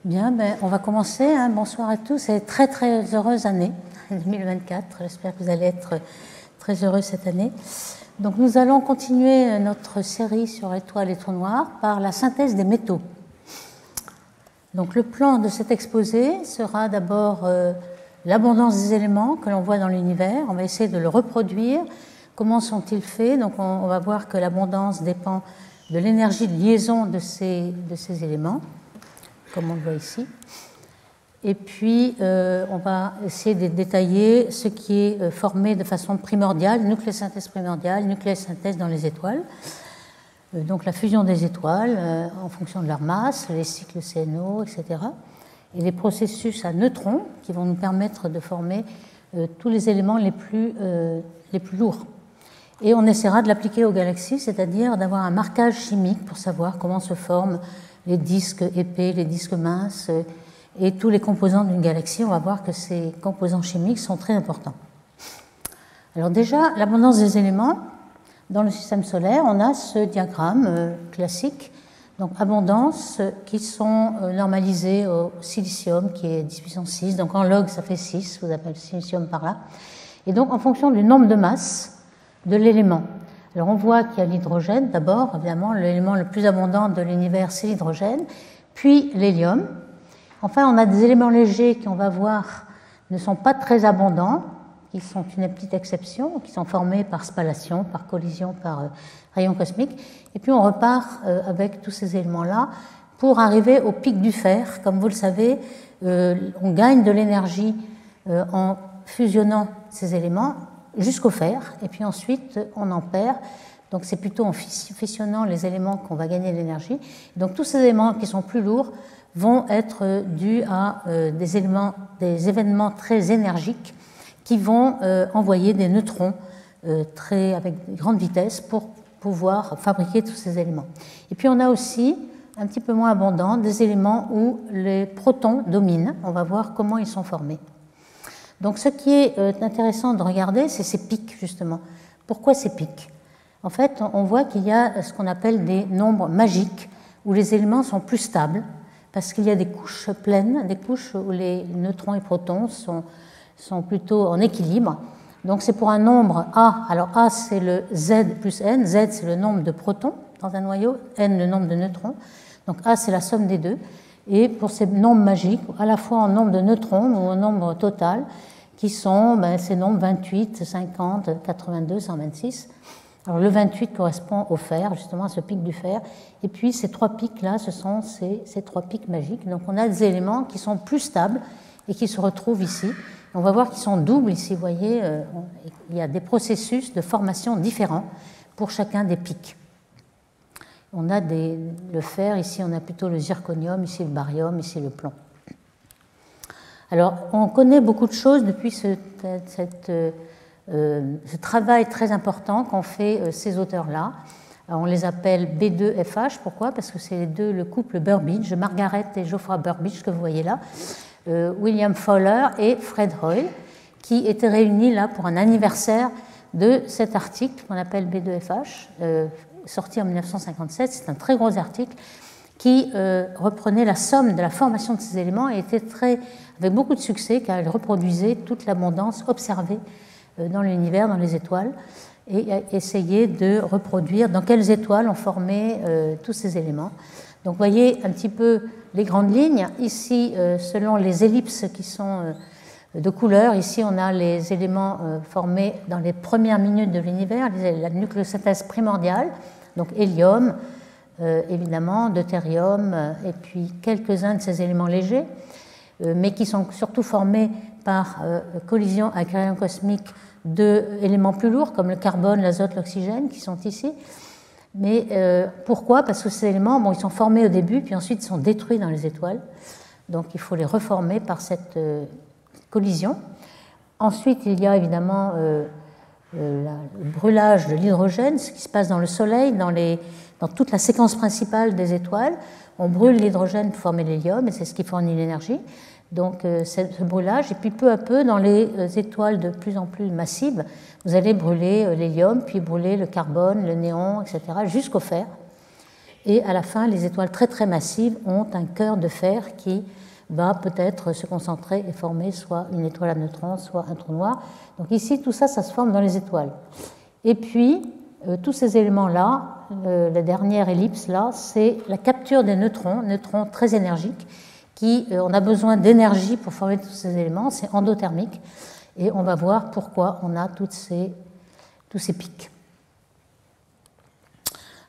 Bien, on va commencer. Bonsoir à tous et très très heureuse année 2024. J'espère que vous allez être très heureux cette année. Donc nous allons continuer notre série sur étoiles et trous noirs par la synthèse des métaux. Donc le plan de cet exposé sera d'abord l'abondance des éléments que l'on voit dans l'univers. On va essayer de le reproduire. Comment sont-ils faits? Donc on va voir que l'abondance dépend de l'énergie de liaison de ces éléments, comme on le voit ici. Et puis, on va essayer de détailler ce qui est formé de façon primordiale, nucléosynthèse primordiale, nucléosynthèse dans les étoiles. Donc, la fusion des étoiles en fonction de leur masse, les cycles CNO, etc. Et les processus à neutrons qui vont nous permettre de former tous les éléments les plus lourds. Et on essaiera de l'appliquer aux galaxies, c'est-à-dire d'avoir un marquage chimique pour savoir comment se forment les disques épais, les disques minces et tous les composants d'une galaxie. On va voir que ces composants chimiques sont très importants. Alors déjà, l'abondance des éléments dans le système solaire, on a ce diagramme classique, donc abondance qui sont normalisées au silicium qui est 10 puissance 6, donc en log ça fait 6, vous appelez le silicium par là, et donc en fonction du nombre de masses de l'élément. Alors on voit qu'il y a l'hydrogène d'abord, évidemment l'élément le plus abondant de l'univers c'est l'hydrogène, puis l'hélium. Enfin on a des éléments légers qui on va voir ne sont pas très abondants, qui sont une petite exception, qui sont formés par spallation, par collision, par rayons cosmiques. Et puis on repart avec tous ces éléments-là pour arriver au pic du fer. Comme vous le savez, on gagne de l'énergie en fusionnant ces éléments jusqu'au fer, et puis ensuite on en perd. Donc c'est plutôt en fusionnant les éléments qu'on va gagner de l'énergie. Donc tous ces éléments qui sont plus lourds vont être dus à des événements très énergiques qui vont envoyer des neutrons avec grande vitesse pour pouvoir fabriquer tous ces éléments. Et puis on a aussi, un petit peu moins abondant, des éléments où les protons dominent. On va voir comment ils sont formés. Donc ce qui est intéressant de regarder, c'est ces pics, justement. Pourquoi ces pics? En fait, on voit qu'il y a ce qu'on appelle des nombres magiques, où les éléments sont plus stables, parce qu'il y a des couches pleines, des couches où les neutrons et protons sont plutôt en équilibre. Donc c'est pour un nombre A. Alors A, c'est le Z plus N. Z, c'est le nombre de protons dans un noyau, N, le nombre de neutrons. Donc A, c'est la somme des deux. Et pour ces nombres magiques, à la fois en nombre de neutrons ou en nombre total, qui sont ces nombres 28, 50, 82, 126. Alors le 28 correspond au fer, justement à ce pic du fer. Et puis ces trois pics-là, ce sont ces trois pics magiques. Donc on a des éléments qui sont plus stables et qui se retrouvent ici. On va voir qu'ils sont doubles ici, vous voyez, il y a des processus de formation différents pour chacun des pics. On a le fer, ici on a plutôt le zirconium, ici le barium, ici le plomb. Alors, on connaît beaucoup de choses depuis ce travail très important qu'ont fait ces auteurs-là. On les appelle B2FH. Pourquoi? Parce que c'est le couple Burbidge, Margaret et Geoffrey Burbidge que vous voyez là, William Fowler et Fred Hoyle, qui étaient réunis là pour un anniversaire de cet article qu'on appelle B2FH, sorti en 1957. C'est un très gros article qui reprenait la somme de la formation de ces éléments et était avec beaucoup de succès car il reproduisait toute l'abondance observée dans l'univers, dans les étoiles, et essayait de reproduire dans quelles étoiles on formait tous ces éléments. Donc vous voyez un petit peu les grandes lignes. Ici, selon les ellipses qui sont de couleur, ici on a les éléments formés dans les premières minutes de l'univers, la nucléosynthèse primordiale, donc hélium, évidemment, deutérium, et puis quelques-uns de ces éléments légers, mais qui sont surtout formés par collision avec rayons cosmiques d'éléments plus lourds, comme le carbone, l'azote, l'oxygène, qui sont ici. Mais pourquoi? Parce que ces éléments, ils sont formés au début, puis ensuite ils sont détruits dans les étoiles. Donc il faut les reformer par cette collision. Ensuite, il y a évidemment le brûlage de l'hydrogène, ce qui se passe dans le Soleil, dans toute la séquence principale des étoiles. On brûle l'hydrogène pour former l'hélium, et c'est ce qui fournit l'énergie. Donc ce brûlage, et puis peu à peu, dans les étoiles de plus en plus massives, vous allez brûler l'hélium, puis brûler le carbone, le néon, etc., jusqu'au fer. Et à la fin, les étoiles très très massives ont un cœur de fer qui va peut-être se concentrer et former soit une étoile à neutrons, soit un trou noir. Donc ici, tout ça, ça se forme dans les étoiles. Et puis, tous ces éléments-là, la dernière ellipse là, c'est la capture des neutrons très énergiques, on a besoin d'énergie pour former tous ces éléments, c'est endothermique, et on va voir pourquoi on a tous ces pics.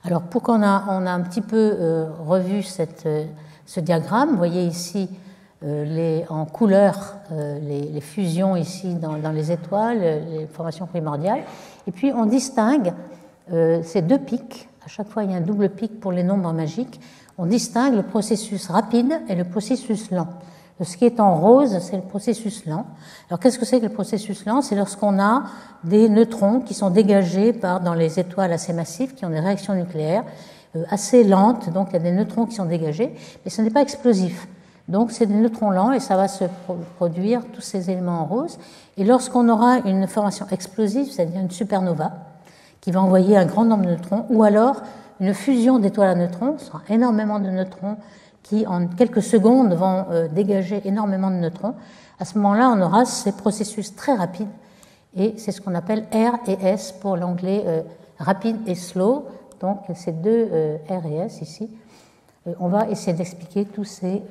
Alors, pour qu'on a un petit peu revu ce diagramme, vous voyez ici en couleur les fusions ici dans les étoiles, les formations primordiales, et puis on distingue ces deux pics. À chaque fois, il y a un double pic pour les nombres magiques. On distingue le processus rapide et le processus lent. Ce qui est en rose, c'est le processus lent. Alors, qu'est-ce que c'est que le processus lent? C'est lorsqu'on a des neutrons qui sont dégagés dans les étoiles assez massives, qui ont des réactions nucléaires assez lentes. Donc, il y a des neutrons qui sont dégagés, mais ce n'est pas explosif. Donc, c'est des neutrons lents et ça va se produire tous ces éléments en rose. Et lorsqu'on aura une formation explosive, c'est-à-dire une supernova, qui va envoyer un grand nombre de neutrons, ou alors une fusion d'étoiles à neutrons, ce sera énormément de neutrons qui, en quelques secondes, vont dégager énormément de neutrons. À ce moment-là, on aura ces processus très rapides, et c'est ce qu'on appelle R et S pour l'anglais rapide et slow. Donc, ces deux R et S ici. On va essayer d'expliquer tous ces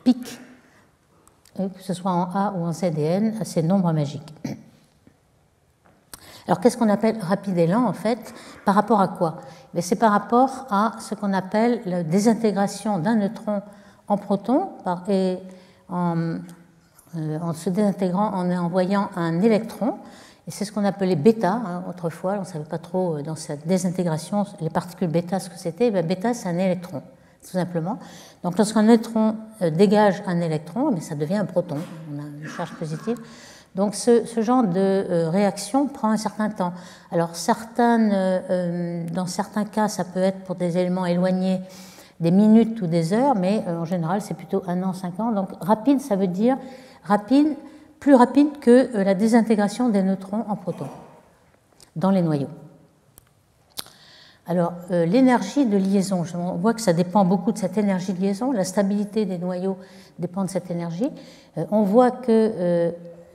pics, que ce soit en A ou en Z et N, à ces nombres magiques. Alors, qu'est-ce qu'on appelle rapide et lent, en fait? Par rapport à quoi? C'est par rapport à ce qu'on appelle la désintégration d'un neutron en proton en se désintégrant en envoyant un électron. Et c'est ce qu'on appelait bêta. Autrefois, on ne savait pas trop dans cette désintégration les particules bêta ce que c'était. Bêta, c'est un électron, tout simplement. Donc, lorsqu'un neutron dégage un électron, ça devient un proton. On a une charge positive. Donc ce genre de réaction prend un certain temps. Alors dans certains cas, ça peut être pour des éléments éloignés des minutes ou des heures, mais en général, c'est plutôt 1 an, 5 ans. Donc rapide, ça veut dire plus rapide que la désintégration des neutrons en protons dans les noyaux. Alors l'énergie de liaison, on voit que ça dépend beaucoup de cette énergie de liaison. La stabilité des noyaux dépend de cette énergie. On voit que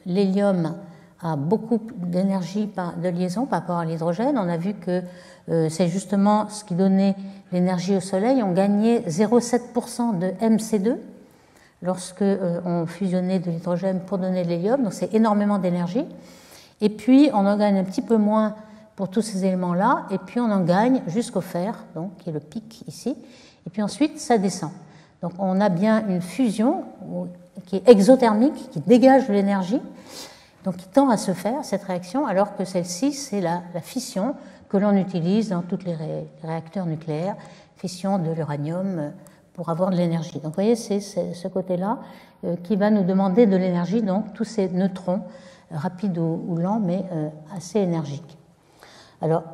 l'hélium a beaucoup d'énergie de liaison par rapport à l'hydrogène. On a vu que c'est justement ce qui donnait l'énergie au Soleil. On gagnait 0,7% de MC2 lorsque on fusionnait de l'hydrogène pour donner de l'hélium. Donc c'est énormément d'énergie. Et puis on en gagne un petit peu moins pour tous ces éléments-là. Et puis on en gagne jusqu'au fer, donc qui est le pic ici. Et puis ensuite ça descend. Donc on a bien une fusion qui est exothermique, qui dégage de l'énergie, donc qui tend à se faire, cette réaction, alors que celle-ci, c'est la fission que l'on utilise dans tous les réacteurs nucléaires, fission de l'uranium pour avoir de l'énergie. Donc vous voyez, c'est ce côté-là qui va nous demander de l'énergie, donc tous ces neutrons, rapides ou lents, mais assez énergiques. Alors,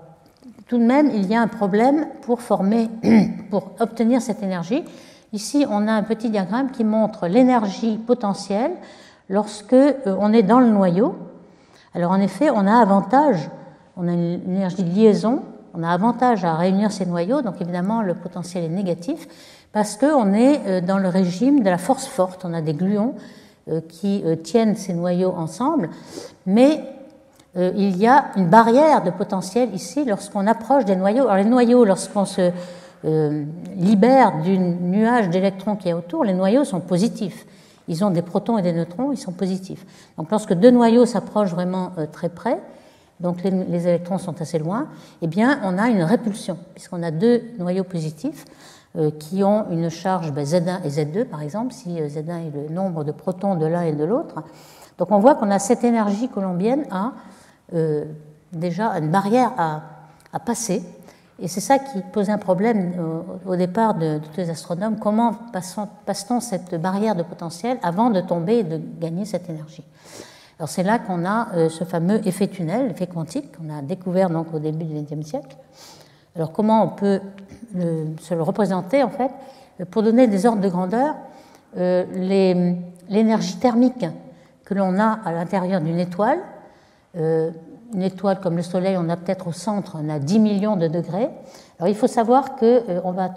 tout de même, il y a un problème pour obtenir cette énergie. Ici, on a un petit diagramme qui montre l'énergie potentielle lorsque on est dans le noyau. Alors, en effet, on a une énergie de liaison, on a avantage à réunir ces noyaux, donc évidemment, le potentiel est négatif, parce qu'on est dans le régime de la force forte. On a des gluons qui tiennent ces noyaux ensemble, mais il y a une barrière de potentiel ici lorsqu'on approche des noyaux. Alors, les noyaux, lorsqu'on se libère du nuage d'électrons qui est autour, les noyaux sont positifs. Ils ont des protons et des neutrons, ils sont positifs. Donc lorsque deux noyaux s'approchent vraiment très près, donc les électrons sont assez loin, eh bien on a une répulsion, puisqu'on a deux noyaux positifs qui ont une charge Z1 et Z2 par exemple, si Z1 est le nombre de protons de l'un et de l'autre. Donc on voit qu'on a cette énergie colombienne à déjà une barrière à passer. Et c'est ça qui pose un problème au départ de tous les astronomes. Comment passe-t-on cette barrière de potentiel avant de tomber et de gagner cette énergie? Alors c'est là qu'on a ce fameux effet tunnel, l'effet quantique, qu'on a découvert donc au début du XXe siècle. Alors comment on peut se le représenter en fait? Pour donner des ordres de grandeur, l'énergie thermique que l'on a à l'intérieur d'une étoile une étoile comme le Soleil, on a peut-être au centre, on a 10 millions de degrés. Alors il faut savoir qu'on va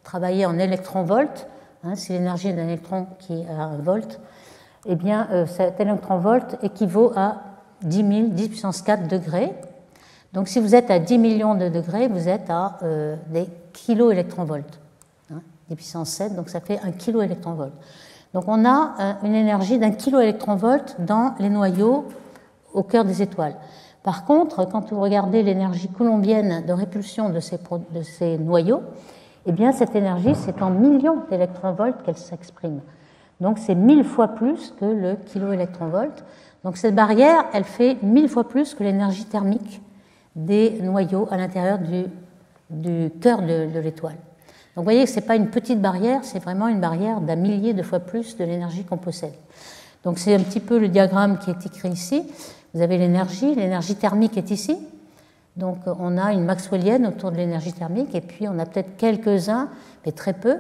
travailler en électronvolts. C'est l'énergie d'un électron qui est à 1 volt. Eh bien, cet électronvolt équivaut à 10 000, 10 puissance 4 degrés. Donc si vous êtes à 10 millions de degrés, vous êtes à des kiloélectronvolts. 10 puissance 7, donc ça fait 1 kiloélectronvolt. Donc on a une énergie d'1 kiloélectronvolt dans les noyaux au cœur des étoiles. Par contre, quand vous regardez l'énergie coulombienne de répulsion de ces noyaux, eh bien cette énergie, c'est en millions d'électronvolts qu'elle s'exprime. Donc c'est 1000 fois plus que le kiloélectronvolt. Donc cette barrière, elle fait 1000 fois plus que l'énergie thermique des noyaux à l'intérieur du cœur de l'étoile. Donc vous voyez que ce n'est pas une petite barrière, c'est vraiment une barrière d'un millier de fois plus de l'énergie qu'on possède. Donc c'est un petit peu le diagramme qui est écrit ici. Vous avez l'énergie thermique est ici. Donc on a une maxwellienne autour de l'énergie thermique, et puis on a peut-être quelques-uns, mais très peu.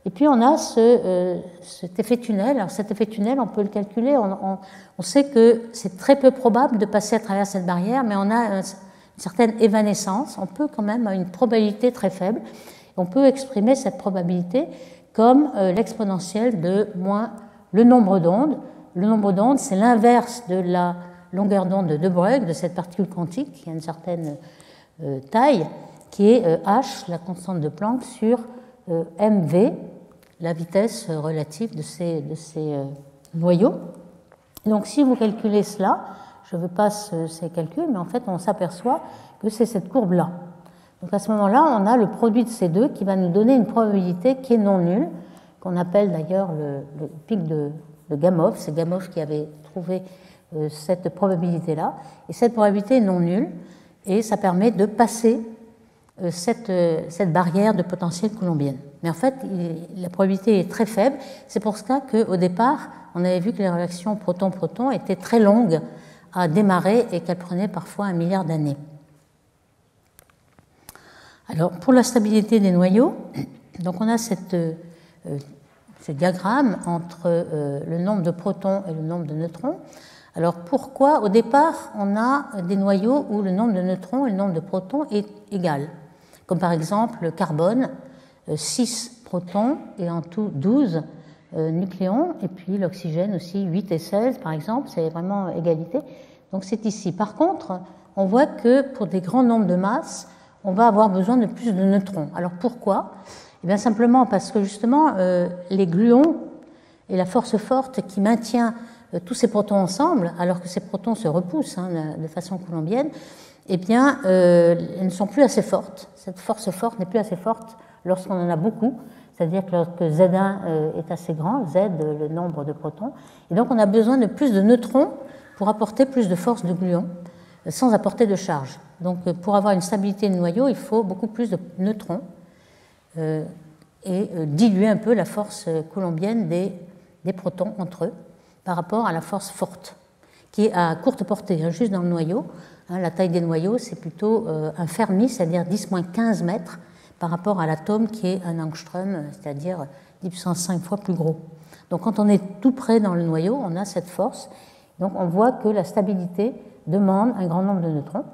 Et puis on a cet effet tunnel. Alors cet effet tunnel, on peut le calculer. On sait que c'est très peu probable de passer à travers cette barrière, mais on a une certaine évanescence. On peut quand même, à une probabilité très faible, on peut exprimer cette probabilité comme l'exponentielle de moins le nombre d'ondes. Le nombre d'ondes, c'est l'inverse de la longueur d'onde de De Broglie, de cette particule quantique qui a une certaine taille, qui est h, la constante de Planck, sur mv, la vitesse relative de ces noyaux. Donc si vous calculez cela, je ne veux pas ces calculs, mais en fait on s'aperçoit que c'est cette courbe-là. Donc à ce moment-là, on a le produit de ces deux qui va nous donner une probabilité qui est non nulle, qu'on appelle d'ailleurs le pic de Gamow. C'est Gamow qui avait trouvé cette probabilité-là. Et cette probabilité est non nulle, et ça permet de passer cette barrière de potentiel coulombienne. Mais en fait, la probabilité est très faible. C'est pour ça qu'au départ, on avait vu que les réactions proton-proton étaient très longues à démarrer et qu'elles prenaient parfois 1 milliard d'années. Alors, pour la stabilité des noyaux, donc on a ce diagramme entre le nombre de protons et le nombre de neutrons. Alors, pourquoi, au départ, on a des noyaux où le nombre de neutrons et le nombre de protons est égal? Comme par exemple le carbone, 6 protons et en tout 12 nucléons, et puis l'oxygène aussi, 8 et 16 par exemple, c'est vraiment égalité. Donc c'est ici. Par contre, on voit que pour des grands nombres de masses, on va avoir besoin de plus de neutrons. Alors pourquoi? Eh bien simplement parce que justement, les gluons et la force forte qui maintient tous ces protons ensemble, alors que ces protons se repoussent de façon coulombienne, eh bien, elles ne sont plus assez fortes. Cette force forte n'est plus assez forte lorsqu'on en a beaucoup, c'est-à-dire que lorsque Z1 est assez grand, Z, le nombre de protons, et donc on a besoin de plus de neutrons pour apporter plus de force de gluons, sans apporter de charge. Donc pour avoir une stabilité de noyau, il faut beaucoup plus de neutrons et diluer un peu la force coulombienne des protons entre eux par rapport à la force forte, qui est à courte portée, juste dans le noyau. La taille des noyaux, c'est plutôt un Fermi, c'est-à-dire 10-15 mètres, par rapport à l'atome qui est un angstrom, c'est-à-dire 10 puissance 5 fois plus gros. Donc quand on est tout près dans le noyau, on a cette force. Donc on voit que la stabilité demande un grand nombre de neutrons.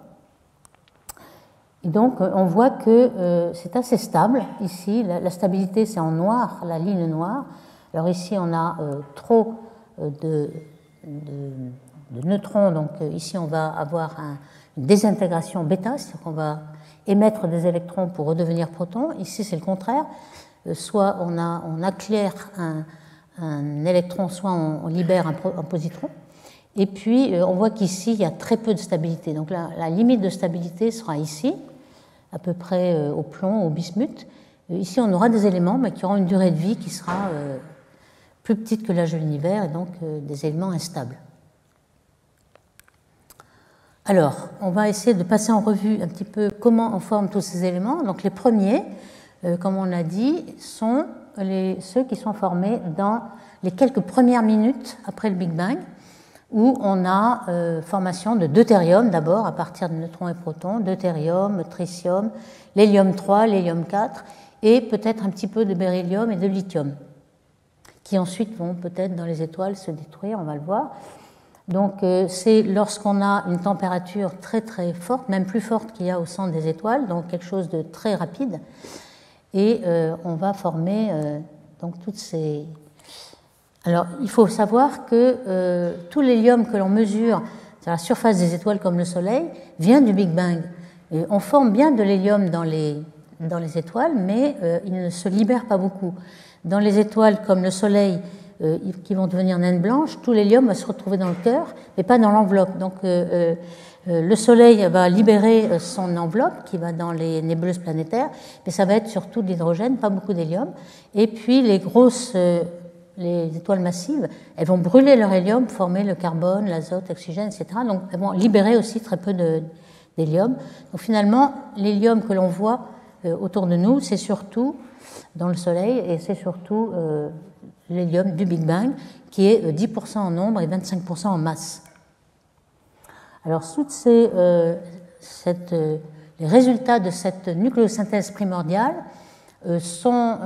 Et donc on voit que c'est assez stable. Ici, la stabilité, c'est en noir, la ligne noire. Alors ici, on a trop de neutrons, donc ici on va avoir une désintégration bêta, c'est-à-dire qu'on va émettre des électrons pour redevenir protons. Ici c'est le contraire, soit on acclère un électron, soit on libère un positron. Et puis on voit qu'ici il y a très peu de stabilité, donc la limite de stabilité sera ici, à peu près au plomb, au bismuth. Ici on aura des éléments mais qui auront une durée de vie qui sera plus petite que l'âge de l'univers, et donc des éléments instables. Alors, on va essayer de passer en revue un petit peu comment on forme tous ces éléments. Donc les premiers, comme on l'a dit, sont ceux qui sont formés dans les quelques premières minutes après le Big Bang, où on a formation de deutérium d'abord, à partir de neutrons et protons, deutérium, tritium, l'hélium 3, l'hélium 4, et peut-être un petit peu de beryllium et de lithium, qui ensuite vont peut-être dans les étoiles se détruire, on va le voir. Donc c'est lorsqu'on a une température très très forte, même plus forte qu'il y a au centre des étoiles, donc quelque chose de très rapide, et on va former donc toutes ces... Alors il faut savoir que tout l'hélium que l'on mesure sur la surface des étoiles comme le Soleil vient du Big Bang. Et on forme bien de l'hélium dans les étoiles, mais il ne se libère pas beaucoup. Dans les étoiles comme le Soleil, qui vont devenir naines blanches, tout l'hélium va se retrouver dans le cœur, mais pas dans l'enveloppe. Donc le Soleil va libérer son enveloppe qui va dans les nébuleuses planétaires, mais ça va être surtout de l'hydrogène, pas beaucoup d'hélium. Et puis les grosses, les étoiles massives, elles vont brûler leur hélium, former le carbone, l'azote, l'oxygène, etc. Donc elles vont libérer aussi très peu d'hélium. Donc finalement, l'hélium que l'on voit autour de nous, c'est surtout dans le Soleil, et c'est surtout l'hélium du Big Bang, qui est 10% en nombre et 25% en masse. Alors, les résultats de cette nucléosynthèse primordiale sont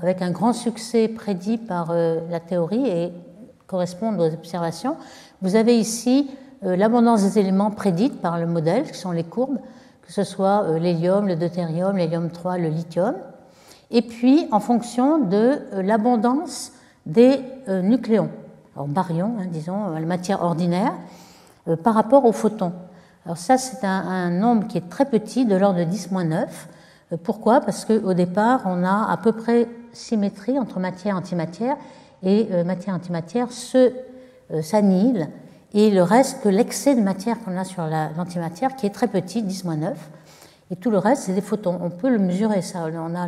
avec un grand succès prédit par la théorie et correspondent aux observations. Vous avez ici l'abondance des éléments prédite par le modèle, qui sont les courbes, que ce soit l'hélium, le deutérium, l'hélium 3, le lithium, et puis en fonction de l'abondance des nucléons, alors baryons, disons, la matière ordinaire, par rapport aux photons. Alors ça, c'est un nombre qui est très petit, de l'ordre de 10-9. Pourquoi? Parce qu'au départ, on a à peu près symétrie entre matière et antimatière, et matière-antimatière s'annihile, et il reste que l'excès de matière qu'on a sur l'antimatière, qui est très petit, 10-9, et tout le reste, c'est des photons. On peut le mesurer, ça. On a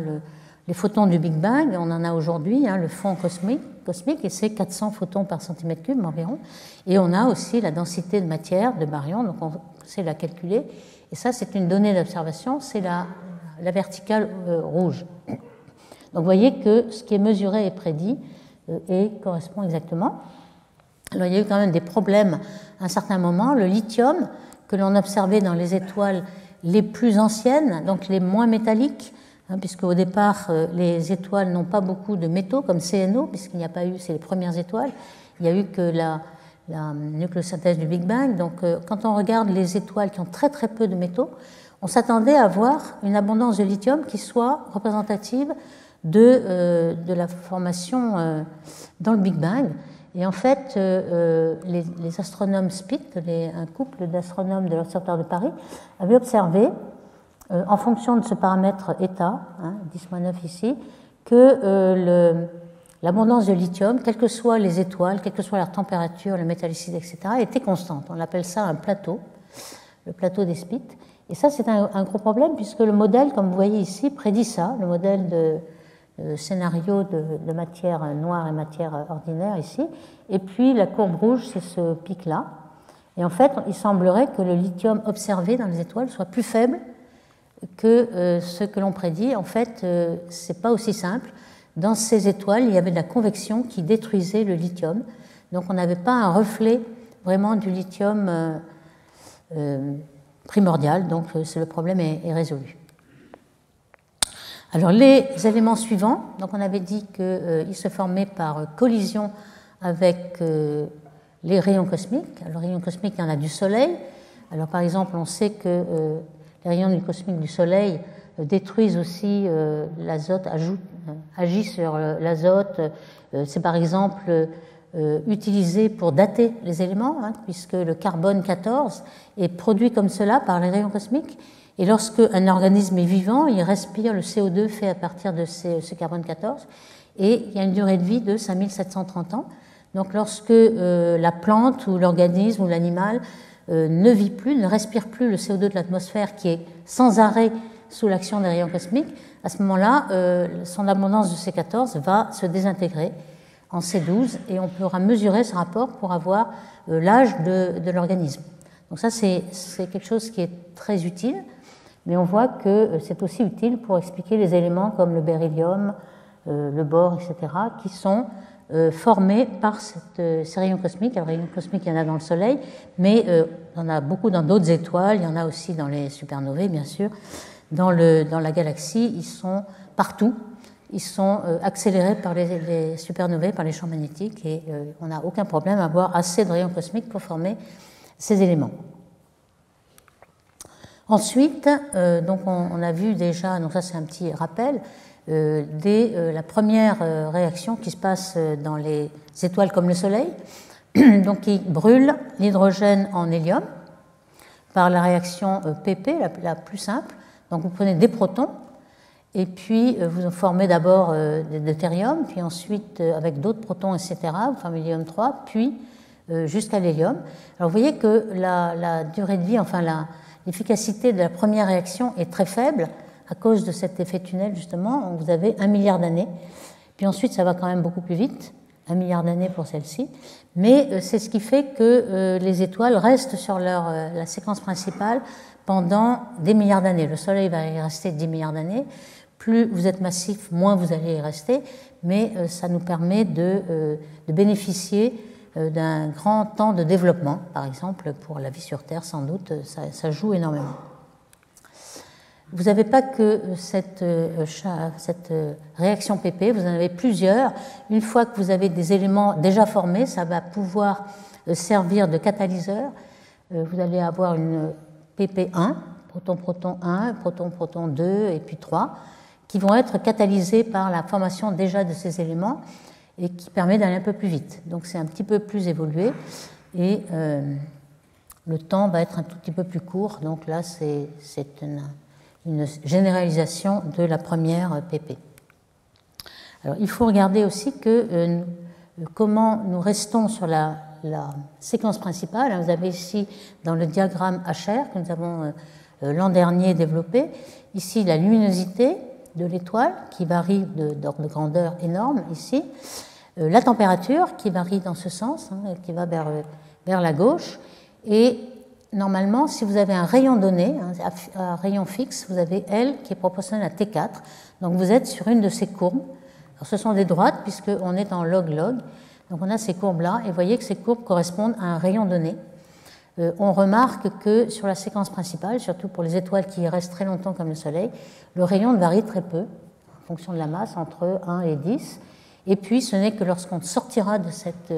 les photons du Big Bang, on en a aujourd'hui, le fond cosmique, et c'est 400 photons par centimètre cube environ. Et on a aussi la densité de matière, de baryons, donc on sait la calculer. Et ça, c'est une donnée d'observation, c'est la verticale rouge. Donc vous voyez que ce qui est mesuré et prédit correspond exactement. Alors il y a eu quand même des problèmes à un certain moment. Le lithium, que l'on observait dans les étoiles les plus anciennes, donc les moins métalliques, puisque au départ, les étoiles n'ont pas beaucoup de métaux, comme CNO, puisqu'il n'y a pas eu, c'est les premières étoiles, il n'y a eu que la nucléosynthèse du Big Bang. Donc, quand on regarde les étoiles qui ont très très peu de métaux, on s'attendait à avoir une abondance de lithium qui soit représentative de la formation dans le Big Bang. Et en fait, les astronomes SPIT, un couple d'astronomes de l'Observatoire de Paris, avaient observé, en fonction de ce paramètre état, 10-9 ici, que l'abondance de lithium, quelles que soient les étoiles, quelle que soit leur température, la métallicité, etc., était constante. On appelle ça un plateau, le plateau des SPIT. Et ça, c'est un gros problème, puisque le modèle, comme vous voyez ici, prédit ça, le modèle de scénario de matière noire et matière ordinaire ici. Et puis, la courbe rouge, c'est ce pic-là. Et en fait, il semblerait que le lithium observé dans les étoiles soit plus faible que ce que l'on prédit. En fait, c'est pas aussi simple. Dans ces étoiles, il y avait de la convection qui détruisait le lithium. Donc, on n'avait pas un reflet vraiment du lithium primordial. Donc, le problème est résolu. Alors, les éléments suivants, donc on avait dit qu'ils se formaient par collision avec les rayons cosmiques. Alors, les rayons cosmiques, il y en a du Soleil. Alors, par exemple, on sait que les rayons cosmiques du Soleil détruisent aussi l'azote, agissent sur l'azote. C'est par exemple utilisé pour dater les éléments, puisque le carbone 14 est produit comme cela par les rayons cosmiques. Et lorsque un organisme est vivant, il respire le CO2 fait à partir de ce carbone 14, et il y a une durée de vie de 5730 ans. Donc lorsque la plante ou l'organisme ou l'animal ne vit plus, ne respire plus le CO2 de l'atmosphère qui est sans arrêt sous l'action des rayons cosmiques, à ce moment-là, son abondance de C14 va se désintégrer en C12 et on pourra mesurer ce rapport pour avoir l'âge de l'organisme. Donc ça, c'est quelque chose qui est très utile, mais on voit que c'est aussi utile pour expliquer les éléments comme le beryllium, le bore, etc., qui sont formés par ces rayons cosmiques. Alors, les rayons cosmiques, il y en a dans le Soleil, mais il y en a beaucoup dans d'autres étoiles, il y en a aussi dans les supernovae, bien sûr. Dans la galaxie, ils sont partout. ils sont accélérés par les supernovae, par les champs magnétiques, et on n'a aucun problème à avoir assez de rayons cosmiques pour former ces éléments. Ensuite, donc on a vu déjà, donc ça c'est un petit rappel, dès la première réaction qui se passe dans les étoiles comme le Soleil, donc qui brûle l'hydrogène en hélium par la réaction PP, la plus simple. Donc vous prenez des protons, et puis vous formez d'abord des deutérium, puis ensuite avec d'autres protons, etc., vous formez l'hélium 3, puis jusqu'à l'hélium. Alors vous voyez que la durée de vie, enfin l'efficacité de la première réaction est très faible à cause de cet effet tunnel, justement. Vous avez 1 milliard d'années, puis ensuite ça va quand même beaucoup plus vite, 1 milliard d'années pour celle-ci, mais c'est ce qui fait que les étoiles restent sur la séquence principale pendant des milliards d'années. Le Soleil va y rester 10 milliards d'années. Plus vous êtes massif, moins vous allez y rester, mais ça nous permet de bénéficier d'un grand temps de développement. Par exemple, pour la vie sur Terre, sans doute, ça joue énormément. Vous n'avez pas que cette réaction PP, vous en avez plusieurs. Une fois que vous avez des éléments déjà formés, ça va pouvoir servir de catalyseur. Vous allez avoir une PP1, proton-proton 1, proton-proton 2 et puis 3, qui vont être catalysés par la formation déjà de ces éléments et qui permet d'aller un peu plus vite. Donc c'est un petit peu plus évolué et le temps va être un tout petit peu plus court. Donc là, c'est une généralisation de la première PP. Alors, il faut regarder aussi comment nous restons sur la séquence principale. Vous avez ici, dans le diagramme HR que nous avons l'an dernier développé, ici la luminosité de l'étoile qui varie d'ordre de grandeur énorme, ici, la température qui varie dans ce sens, qui va vers la gauche, et normalement, si vous avez un rayon donné, un rayon fixe, vous avez L qui est proportionnel à T4. Donc vous êtes sur une de ces courbes. Alors, ce sont des droites puisqu'on est en log-log. Donc on a ces courbes-là et vous voyez que ces courbes correspondent à un rayon donné. On remarque que sur la séquence principale, surtout pour les étoiles qui restent très longtemps comme le Soleil, le rayon varie très peu en fonction de la masse, entre 1 et 10. Et puis ce n'est que lorsqu'on sortira de cette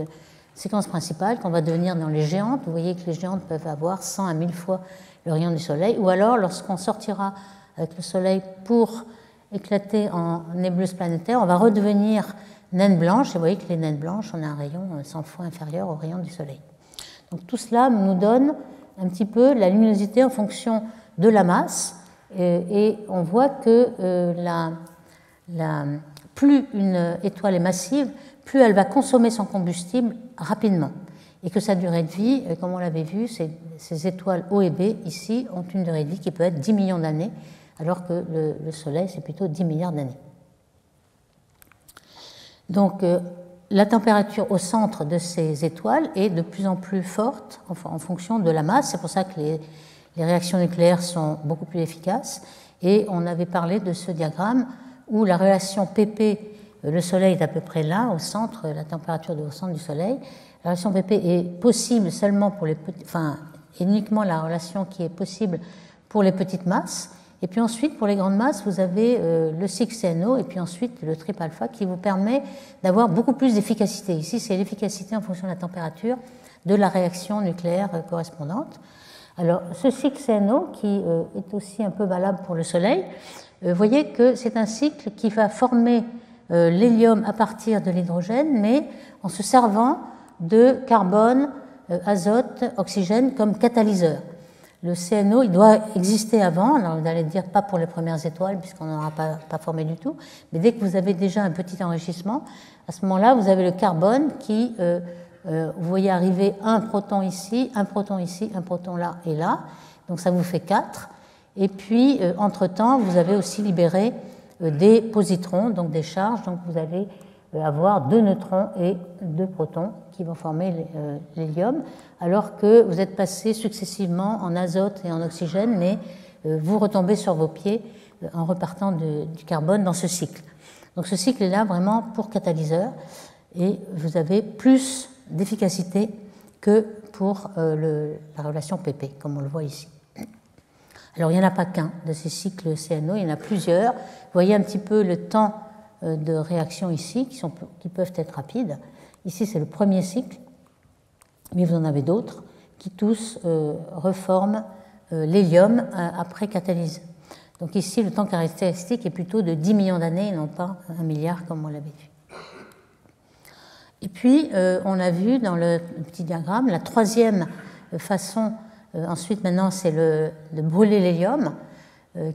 séquence principale qu'on va devenir dans les géantes. Vous voyez que les géantes peuvent avoir 100 à 1000 fois le rayon du Soleil. Ou alors, lorsqu'on sortira avec le Soleil pour éclater en nébuleuse planétaire, on va redevenir naine blanche. Et vous voyez que les naines blanches, on a un rayon 100 fois inférieur au rayon du Soleil. Donc tout cela nous donne un petit peu la luminosité en fonction de la masse. Et on voit que plus une étoile est massive, plus elle va consommer son combustible rapidement. Et que sa durée de vie, comme on l'avait vu, ces étoiles O et B, ici, ont une durée de vie qui peut être 10 millions d'années, alors que le Soleil, c'est plutôt 10 milliards d'années. Donc, la température au centre de ces étoiles est de plus en plus forte en fonction de la masse. C'est pour ça que les réactions nucléaires sont beaucoup plus efficaces. Et on avait parlé de ce diagramme où la relation PP, le Soleil est à peu près là, au centre, la température au centre du Soleil. La relation PP est possible seulement pour les petits, enfin, uniquement la relation qui est possible pour les petites masses. Et puis ensuite, pour les grandes masses, vous avez le 6CNO et puis ensuite le triple alpha qui vous permet d'avoir beaucoup plus d'efficacité. Ici, c'est l'efficacité en fonction de la température de la réaction nucléaire correspondante. Alors, ce 6CNO, qui est aussi un peu valable pour le Soleil, vous voyez que c'est un cycle qui va former l'hélium à partir de l'hydrogène, mais en se servant de carbone, azote, oxygène comme catalyseur. Le CNO, il doit exister avant, alors vous allez dire pas pour les premières étoiles, puisqu'on n'en aura pas formé du tout, mais dès que vous avez déjà un petit enrichissement, à ce moment-là, vous avez le carbone qui, vous voyez arriver un proton ici, un proton ici, un proton là et là, donc ça vous fait 4. Et puis, entre-temps, vous avez aussi libéré des positrons, donc des charges, donc vous allez avoir 2 neutrons et 2 protons qui vont former l'hélium, alors que vous êtes passé successivement en azote et en oxygène, mais vous retombez sur vos pieds en repartant du carbone dans ce cycle. Donc ce cycle est là vraiment pour catalyseur, et vous avez plus d'efficacité que pour la relation PP, comme on le voit ici. Alors il n'y en a pas qu'un de ces cycles CNO, il y en a plusieurs. Vous voyez un petit peu le temps de réactions ici qui peuvent être rapides. Ici, c'est le premier cycle, mais vous en avez d'autres qui tous reforment l'hélium après catalyse. Donc ici, le temps caractéristique est plutôt de 10 millions d'années et non pas 1 milliard comme on l'avait vu. Et puis, on a vu dans le petit diagramme, la troisième façon, ensuite maintenant, c'est de brûler l'hélium,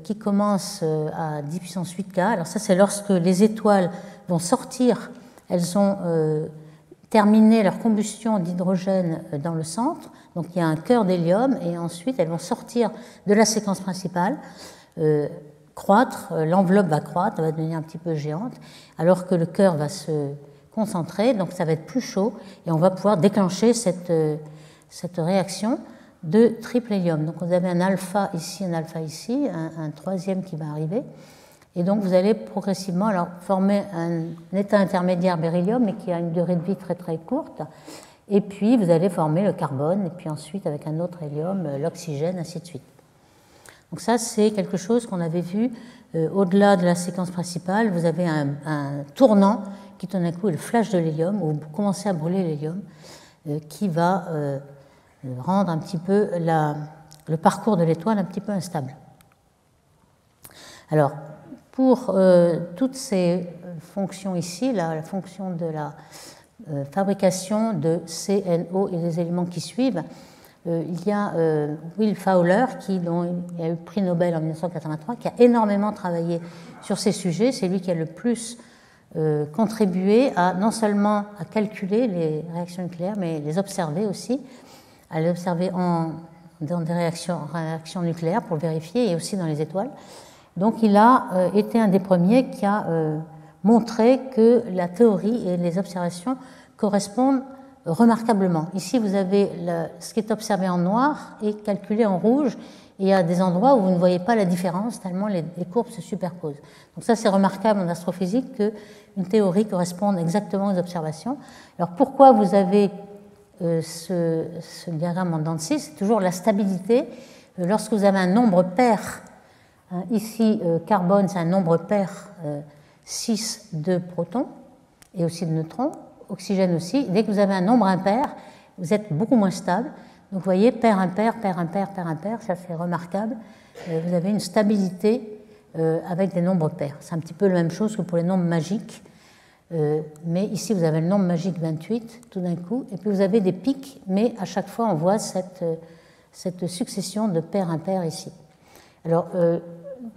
qui commence à 10 puissance 8 K. Alors ça, c'est lorsque les étoiles vont sortir, elles ont terminé leur combustion d'hydrogène dans le centre, donc il y a un cœur d'hélium, et ensuite elles vont sortir de la séquence principale, croître, l'enveloppe va croître, elle va devenir un petit peu géante, alors que le cœur va se concentrer, donc ça va être plus chaud, et on va pouvoir déclencher cette réaction de triple hélium. Donc vous avez un alpha ici, un troisième qui va arriver, et donc vous allez progressivement alors former un état intermédiaire beryllium, mais qui a une durée de vie très très courte, et puis vous allez former le carbone, et puis ensuite avec un autre hélium, l'oxygène, ainsi de suite. Donc ça, c'est quelque chose qu'on avait vu au-delà de la séquence principale. Vous avez un tournant qui tout d'un coup est le flash de l'hélium, où vous commencez à brûler l'hélium, qui va rendre un petit peu le parcours de l'étoile un petit peu instable. Alors, pour toutes ces fonctions ici, la fonction de la fabrication de CNO et des éléments qui suivent, il y a Will Fowler, dont il a eu le prix Nobel en 1983, qui a énormément travaillé sur ces sujets. C'est lui qui a le plus contribué non seulement à calculer les réactions nucléaires, mais les observer aussi, à les observer dans des réactions nucléaires pour le vérifier, et aussi dans les étoiles. Donc il a été un des premiers qui a montré que la théorie et les observations correspondent remarquablement. Ici, vous avez ce qui est observé en noir et calculé en rouge, et il y a des endroits où vous ne voyez pas la différence, tellement les courbes se superposent. Donc ça, c'est remarquable en astrophysique qu'une théorie corresponde exactement aux observations. Alors pourquoi vous avez ce diagramme en dents de scie? C'est toujours la stabilité. Lorsque vous avez un nombre pair, ici, carbone, c'est un nombre pair 6 de protons et aussi de neutrons, oxygène aussi. Dès que vous avez un nombre impair, vous êtes beaucoup moins stable. Donc vous voyez, pair, impair, pair, impair, pair, impair, ça c'est remarquable. Vous avez une stabilité avec des nombres pairs. C'est un petit peu la même chose que pour les nombres magiques. Mais ici, vous avez le nombre magique 28, tout d'un coup, et puis vous avez des pics, mais à chaque fois, on voit cette succession de pair, impair ici. Alors,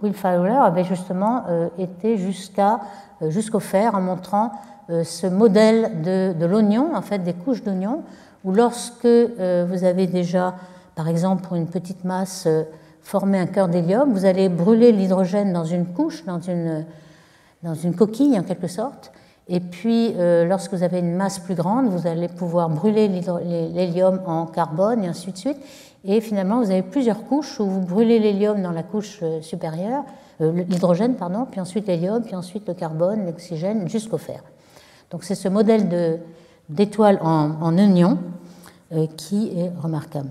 Will Fowler avait justement été jusqu'au fer en montrant ce modèle de l'oignon, en fait, des couches d'oignon, où lorsque vous avez déjà, par exemple, pour une petite masse, formé un cœur d'hélium, vous allez brûler l'hydrogène dans une couche, dans une coquille en quelque sorte, et puis lorsque vous avez une masse plus grande, vous allez pouvoir brûler l'hélium en carbone et ainsi de suite, et finalement vous avez plusieurs couches où vous brûlez l'hélium dans la couche supérieure, l'hydrogène, pardon, puis ensuite l'hélium, puis ensuite le carbone, l'oxygène, jusqu'au fer. Donc c'est ce modèle d'étoile en oignon qui est remarquable.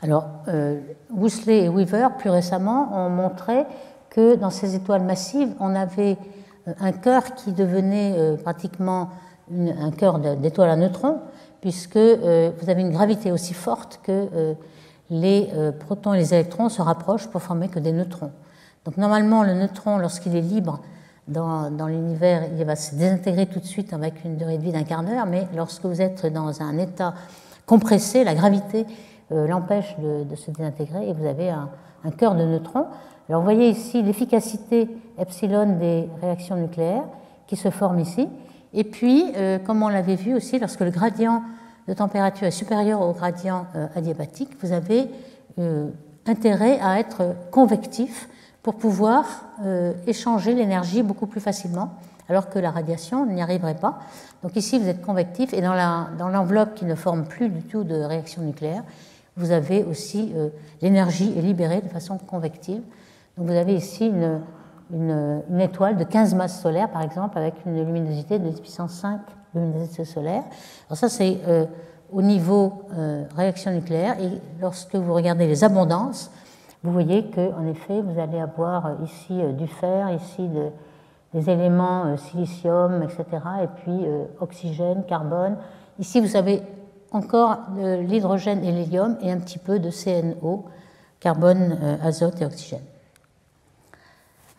Alors, Woosley et Weaver, plus récemment, ont montré que dans ces étoiles massives, on avait un cœur qui devenait pratiquement un cœur d'étoile à neutrons, puisque vous avez une gravité aussi forte que les protons et les électrons se rapprochent pour former que des neutrons. Donc normalement, le neutron, lorsqu'il est libre dans l'univers, il va se désintégrer tout de suite avec une durée de vie d'1/4 d'heure, mais lorsque vous êtes dans un état compressé, la gravité l'empêche de se désintégrer et vous avez un cœur de neutrons. Alors vous voyez ici l'efficacité epsilon des réactions nucléaires qui se forment ici. Et puis, comme on l'avait vu aussi, lorsque le gradient de température est supérieur au gradient adiabatique, vous avez intérêt à être convectif pour pouvoir échanger l'énergie beaucoup plus facilement, alors que la radiation n'y arriverait pas. Donc ici, vous êtes convectif, et dans l'enveloppe qui ne forme plus du tout de réaction nucléaire, vous avez aussi l'énergie est libérée de façon convective. Donc vous avez ici une étoile de 15 masses solaires, par exemple, avec une luminosité de 10 puissance 5 luminosité solaire. Alors ça, c'est au niveau réaction nucléaire, et lorsque vous regardez les abondances, vous voyez qu'en effet, vous allez avoir ici du fer, ici les éléments silicium, etc., et puis oxygène, carbone. Ici, vous avez encore de l'hydrogène et l'hélium et un petit peu de CNO, carbone, azote et oxygène.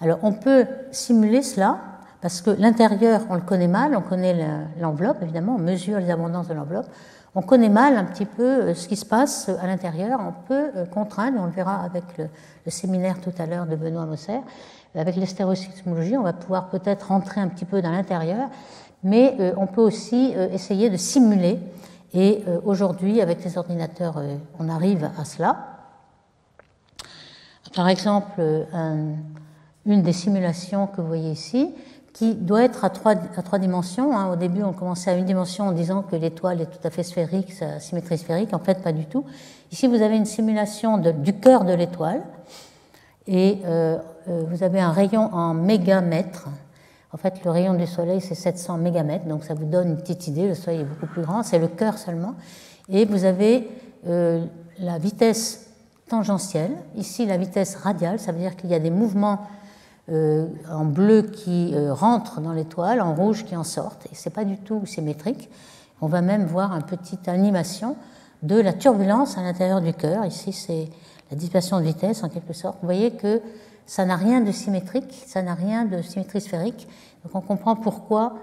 Alors, on peut simuler cela parce que l'intérieur, on le connaît mal, on connaît l'enveloppe, évidemment, on mesure les abondances de l'enveloppe. On connaît mal un petit peu ce qui se passe à l'intérieur. On peut contraindre, on le verra avec le séminaire tout à l'heure de Benoît Mosser, avec l'hystérosismologie, on va pouvoir peut-être rentrer un petit peu dans l'intérieur, mais on peut aussi essayer de simuler. Et aujourd'hui, avec les ordinateurs, on arrive à cela. Par exemple, une des simulations que vous voyez ici, qui doit être à trois dimensions. Hein. Au début, on commençait à une dimension en disant que l'étoile est tout à fait sphérique, sa symétrie sphérique. En fait, pas du tout. Ici, vous avez une simulation du cœur de l'étoile et vous avez un rayon en mégamètres. En fait, le rayon du Soleil, c'est 700 mégamètres, donc ça vous donne une petite idée. Le Soleil est beaucoup plus grand, c'est le cœur seulement. Et vous avez la vitesse tangentielle. Ici, la vitesse radiale, ça veut dire qu'il y a des mouvements en bleu qui rentrent dans l'étoile, en rouge qui en sortent, et ce n'est pas du tout symétrique. On va même voir une petite animation de la turbulence à l'intérieur du cœur. Ici, c'est la dissipation de vitesse en quelque sorte. Vous voyez que ça n'a rien de symétrique, ça n'a rien de symétrie sphérique. Donc on comprend pourquoi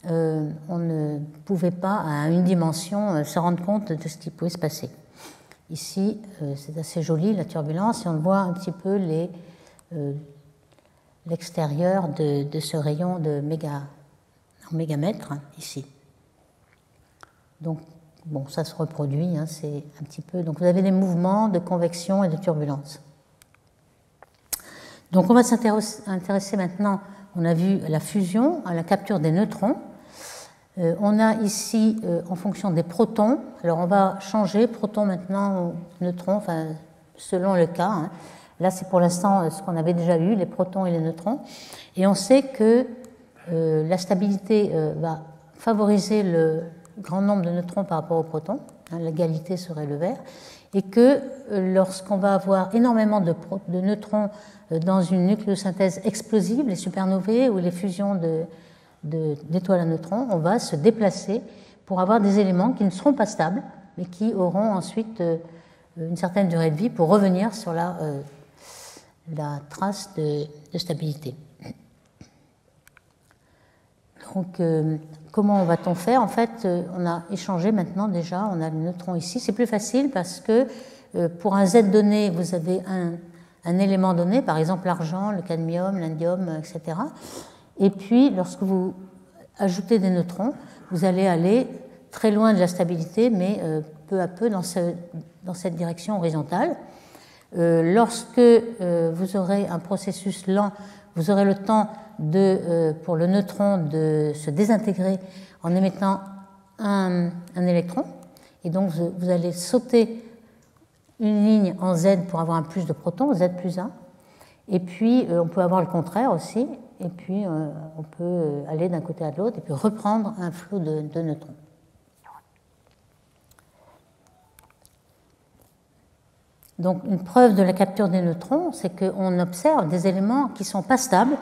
on ne pouvait pas à une dimension se rendre compte de ce qui pouvait se passer. Ici, c'est assez joli la turbulence, et on voit un petit peu l'extérieur de ce rayon en mégamètres, ici. Donc, bon, ça se reproduit, hein, c'est un petit peu... Donc, vous avez des mouvements de convection et de turbulence. Donc, on va s'intéresser maintenant, on a vu la fusion, à la capture des neutrons. On a ici, en fonction des protons, alors on va changer protons maintenant ou neutrons, enfin, selon le cas, hein. Là, c'est pour l'instant ce qu'on avait déjà eu, les protons et les neutrons. Et on sait que la stabilité va favoriser le grand nombre de neutrons par rapport aux protons. Hein, l'égalité serait le vert. Et que lorsqu'on va avoir énormément de neutrons dans une nucléosynthèse explosive, les supernovae ou les fusions d'étoiles à neutrons, on va se déplacer pour avoir des éléments qui ne seront pas stables, mais qui auront ensuite une certaine durée de vie pour revenir sur la trace de stabilité. Donc, comment va-t-on faire? En fait, on a échangé maintenant déjà, on a le neutron ici. C'est plus facile parce que pour un Z donné, vous avez un élément donné, par exemple l'argent, le cadmium, l'indium, etc. Et puis, lorsque vous ajoutez des neutrons, vous allez aller très loin de la stabilité, mais peu à peu dans cette direction horizontale. Lorsque vous aurez un processus lent, vous aurez le temps pour le neutron de se désintégrer en émettant un électron. Et donc, vous allez sauter une ligne en Z pour avoir un plus de protons, Z plus 1. Et puis, on peut avoir le contraire aussi. Et puis, on peut aller d'un côté à l'autre et puis reprendre un flot de neutrons. Donc, une preuve de la capture des neutrons, c'est qu'on observe des éléments qui ne sont pas stables.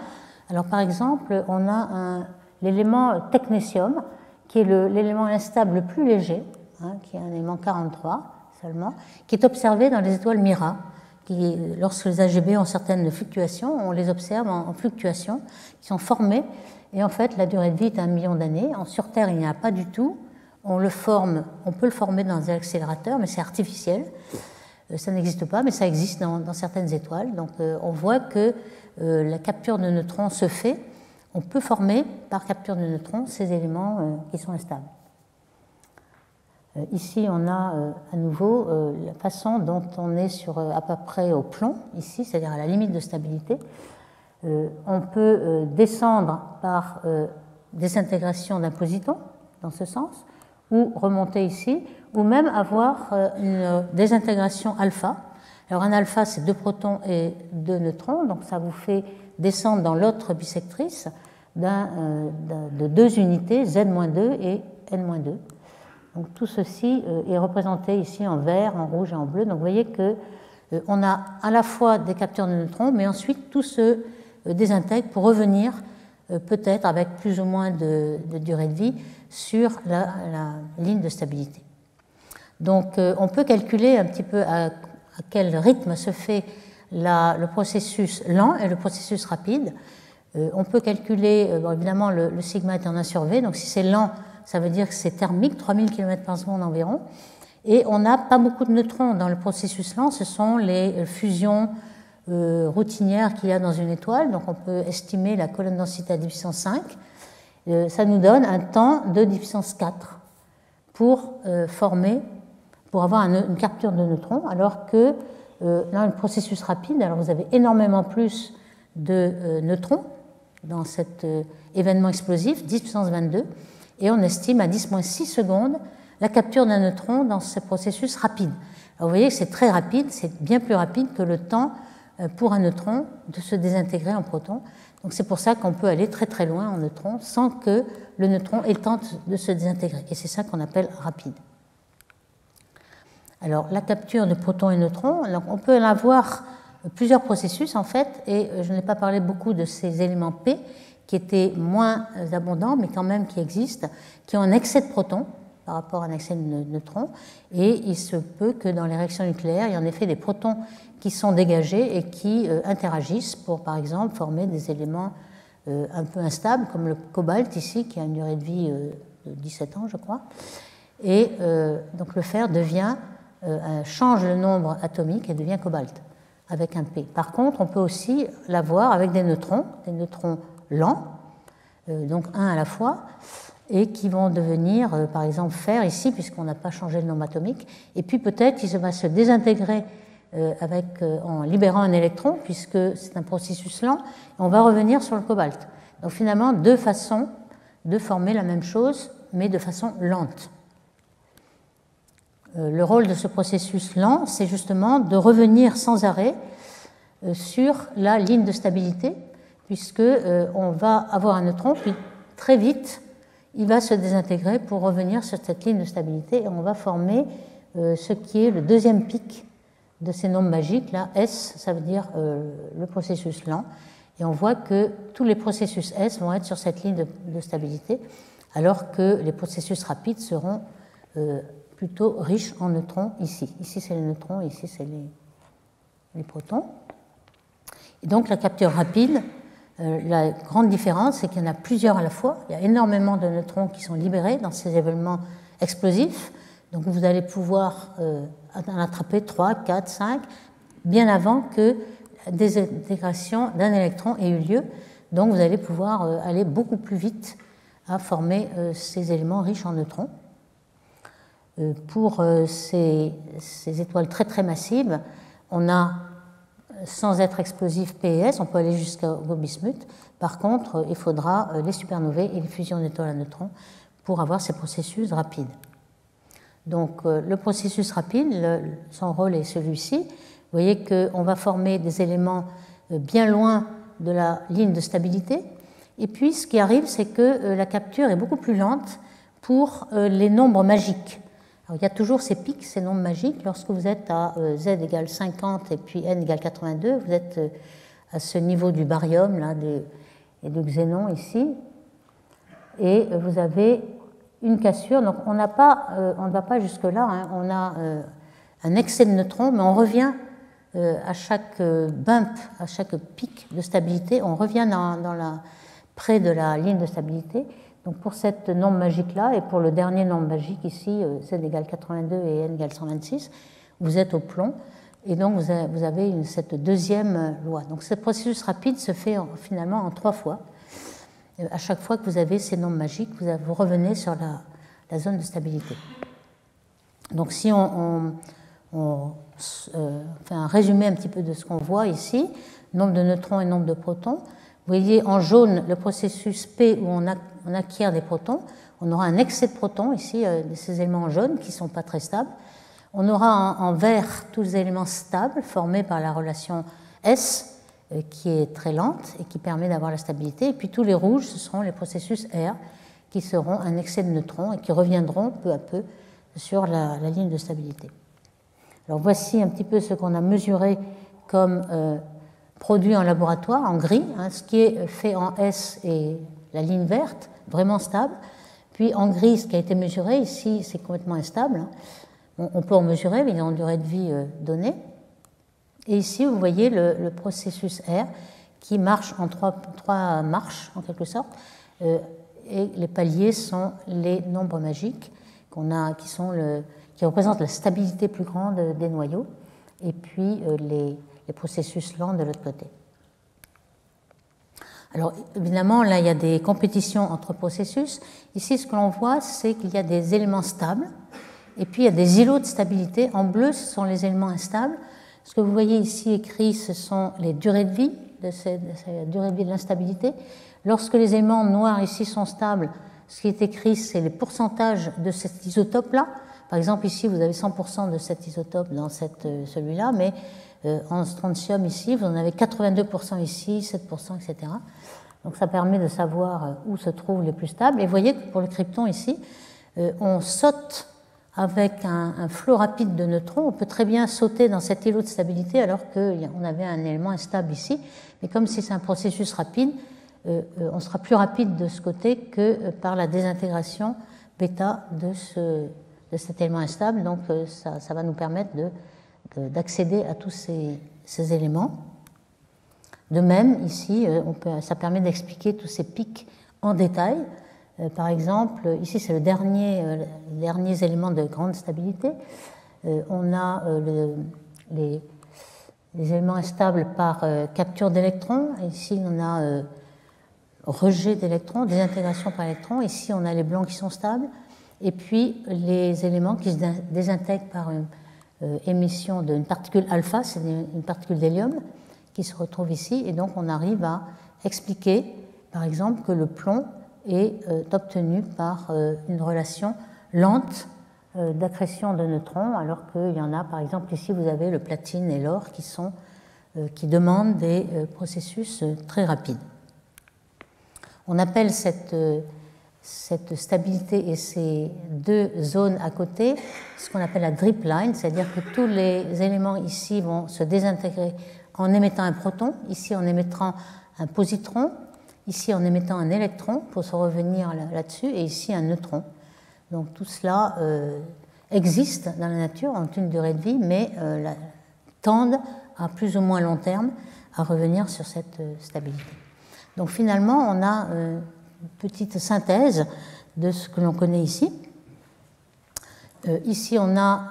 Alors, par exemple, on a l'élément technétium, qui est l'élément instable le plus léger, hein, qui est un élément 43 seulement, qui est observé dans les étoiles Mira, qui, lorsque les AGB ont certaines fluctuations, on les observe en fluctuations, qui sont formées, et en fait, la durée de vie est 1 million d'années. Sur Terre, il n'y en a pas du tout. On peut le former dans des accélérateurs, mais c'est artificiel. Ça n'existe pas, mais ça existe dans certaines étoiles. Donc, on voit que la capture de neutrons se fait. On peut former, par capture de neutrons, ces éléments qui sont instables. Ici, on a à nouveau la façon dont on est à peu près au plomb, ici, c'est-à-dire à la limite de stabilité. On peut descendre par désintégration d'un positon, dans ce sens, ou remonter ici, ou même avoir une désintégration alpha. Alors un alpha, c'est 2 protons et 2 neutrons, donc ça vous fait descendre dans l'autre bisectrice de 2 unités, Z-2 et N-2. Donc tout ceci est représenté ici en vert, en rouge et en bleu. Donc vous voyez qu'on a à la fois des capteurs de neutrons, mais ensuite tout se désintègre pour revenir peut-être avec plus ou moins de durée de vie, sur la ligne de stabilité. Donc on peut calculer un petit peu à quel rythme se fait le processus lent et le processus rapide. On peut calculer, évidemment, le sigma est en 1 sur V, donc si c'est lent, ça veut dire que c'est thermique, 3000 km par seconde environ, et on n'a pas beaucoup de neutrons dans le processus lent, ce sont les fusions routinières qu'il y a dans une étoile, donc on peut estimer la colonne densité à 10 puissance 5, ça nous donne un temps de 10 puissance 4 pour avoir une capture de neutrons, alors que dans le processus rapide, alors vous avez énormément plus de neutrons dans cet événement explosif, 10 puissance 22, et on estime à 10-6 secondes la capture d'un neutron dans ce processus rapide. Alors vous voyez que c'est très rapide, c'est bien plus rapide que le temps pour un neutron de se désintégrer en proton. Donc c'est pour ça qu'on peut aller très très loin en neutron sans que le neutron ait le temps de se désintégrer. Et c'est ça qu'on appelle rapide. Alors la capture de protons et neutrons, alors, on peut en avoir plusieurs processus en fait, et je n'ai pas parlé beaucoup de ces éléments P qui étaient moins abondants, mais quand même qui existent, qui ont un excès de protons par rapport à un excès de neutrons, et il se peut que dans les réactions nucléaires, il y ait en effet des protons qui sont dégagés et qui interagissent pour, par exemple, former des éléments un peu instables, comme le cobalt ici, qui a une durée de vie de 17 ans, je crois. Et donc le fer change le nombre atomique et devient cobalt, avec un P. Par contre, on peut aussi l'avoir avec des neutrons lents, donc un à la fois, et qui vont devenir, par exemple, fer ici, puisqu'on n'a pas changé le nombre atomique, et puis peut-être il va se désintégrer en libérant un électron, puisque c'est un processus lent, et on va revenir sur le cobalt. Donc finalement, deux façons de former la même chose, mais de façon lente. Le rôle de ce processus lent, c'est justement de revenir sans arrêt sur la ligne de stabilité, puisque on va avoir un neutron, puis très vite, il va se désintégrer pour revenir sur cette ligne de stabilité, et on va former ce qui est le deuxième pic de ces nombres magiques. Là, S, ça veut dire le processus lent, et on voit que tous les processus S vont être sur cette ligne de stabilité, alors que les processus rapides seront plutôt riches en neutrons ici. Ici, c'est les neutrons, ici, c'est les protons. Et donc, la capture rapide, la grande différence, c'est qu'il y en a plusieurs à la fois. Il y a énormément de neutrons qui sont libérés dans ces événements explosifs. Donc, vous allez pouvoir en attraper 3, 4, 5, bien avant que la désintégration d'un électron ait eu lieu. Donc, vous allez pouvoir aller beaucoup plus vite à former ces éléments riches en neutrons. Pour ces étoiles très très massives, on a, sans être explosif P et S, on peut aller jusqu'au bismuth. Par contre, il faudra les supernovae et les fusions d'étoiles à neutrons pour avoir ces processus rapides. Donc le processus rapide, son rôle est celui-ci. Vous voyez qu'on va former des éléments bien loin de la ligne de stabilité. Et puis ce qui arrive, c'est que la capture est beaucoup plus lente pour les nombres magiques. Alors, il y a toujours ces pics, ces nombres magiques. Lorsque vous êtes à z égale 50 et puis n égale 82, vous êtes à ce niveau du baryum là, et du xénon ici. Et vous avez une cassure. Donc on ne va pas jusque-là. Hein. On a un excès de neutrons, mais on revient à chaque bump, à chaque pic de stabilité, on revient près de la ligne de stabilité. Donc pour cette nombre magique-là, et pour le dernier nombre magique ici, z égale 82 et n égale 126, vous êtes au plomb, et donc vous avez cette deuxième loi. Donc ce processus rapide se fait finalement en 3 fois. À chaque fois que vous avez ces nombres magiques, vous revenez sur la zone de stabilité. Donc si on fait un résumé un petit peu de ce qu'on voit ici, nombre de neutrons et nombre de protons, vous voyez en jaune le processus P où on acquiert des protons. On aura un excès de protons ici, ces éléments en jaune qui ne sont pas très stables. On aura en vert tous les éléments stables formés par la relation S qui est très lente et qui permet d'avoir la stabilité. Et puis tous les rouges, ce seront les processus R qui seront un excès de neutrons et qui reviendront peu à peu sur la ligne de stabilité. Alors voici un petit peu ce qu'on a mesuré comme produit en laboratoire, en gris, hein, ce qui est fait en S est la ligne verte, vraiment stable, puis en gris, ce qui a été mesuré, ici c'est complètement instable, hein. On peut en mesurer, mais il y a une durée de vie donnée. Et ici, vous voyez le processus R qui marche en trois marches, en quelque sorte, et les paliers sont les nombres magiques qui représentent la stabilité plus grande des noyaux, et puis les processus lents de l'autre côté. Alors évidemment, là, il y a des compétitions entre processus. Ici, ce que l'on voit, c'est qu'il y a des éléments stables, et puis il y a des îlots de stabilité. En bleu, ce sont les éléments instables. Ce que vous voyez ici écrit, ce sont les durées de vie, la durée de vie de l'instabilité. Lorsque les éléments noirs ici sont stables, ce qui est écrit, c'est les pourcentages de cet isotope-là. Par exemple, ici, vous avez 100% de cet isotope dans celui-là, mais en strontium, ici, vous en avez 82% ici, 7%, etc. Donc ça permet de savoir où se trouvent les plus stables. Et vous voyez que pour le krypton, ici, on saute avec un flot rapide de neutrons. On peut très bien sauter dans cet îlot de stabilité alors qu'on avait un élément instable ici. Mais comme si c'est un processus rapide, on sera plus rapide de ce côté que par la désintégration bêta de cet élément instable. Donc ça va nous permettre d'accéder à tous ces éléments. De même, ici, ça permet d'expliquer tous ces pics en détail. Par exemple, ici, c'est les derniers éléments de grande stabilité. On a les éléments instables par capture d'électrons. Ici, on a rejet d'électrons, désintégration par électrons. Ici, on a les blancs qui sont stables. Et puis, les éléments qui se désintègrent par émission d'une particule alpha, c'est une particule d'hélium qui se retrouve ici. Et donc, on arrive à expliquer, par exemple, que le plomb est obtenu par une relation lente d'accrétion de neutrons, alors qu'il y en a, par exemple, ici, vous avez le platine et l'or qui demandent des processus très rapides. On appelle cette stabilité et ces deux zones à côté ce qu'on appelle la drip line, c'est-à-dire que tous les éléments ici vont se désintégrer en émettant un proton, ici en émettant un positron, ici en émettant un électron pour se revenir là-dessus, et ici un neutron. Donc tout cela existe dans la nature, ont une durée de vie, mais tendent à plus ou moins long terme à revenir sur cette stabilité. Donc finalement, on a une petite synthèse de ce que l'on connaît ici. Ici, on a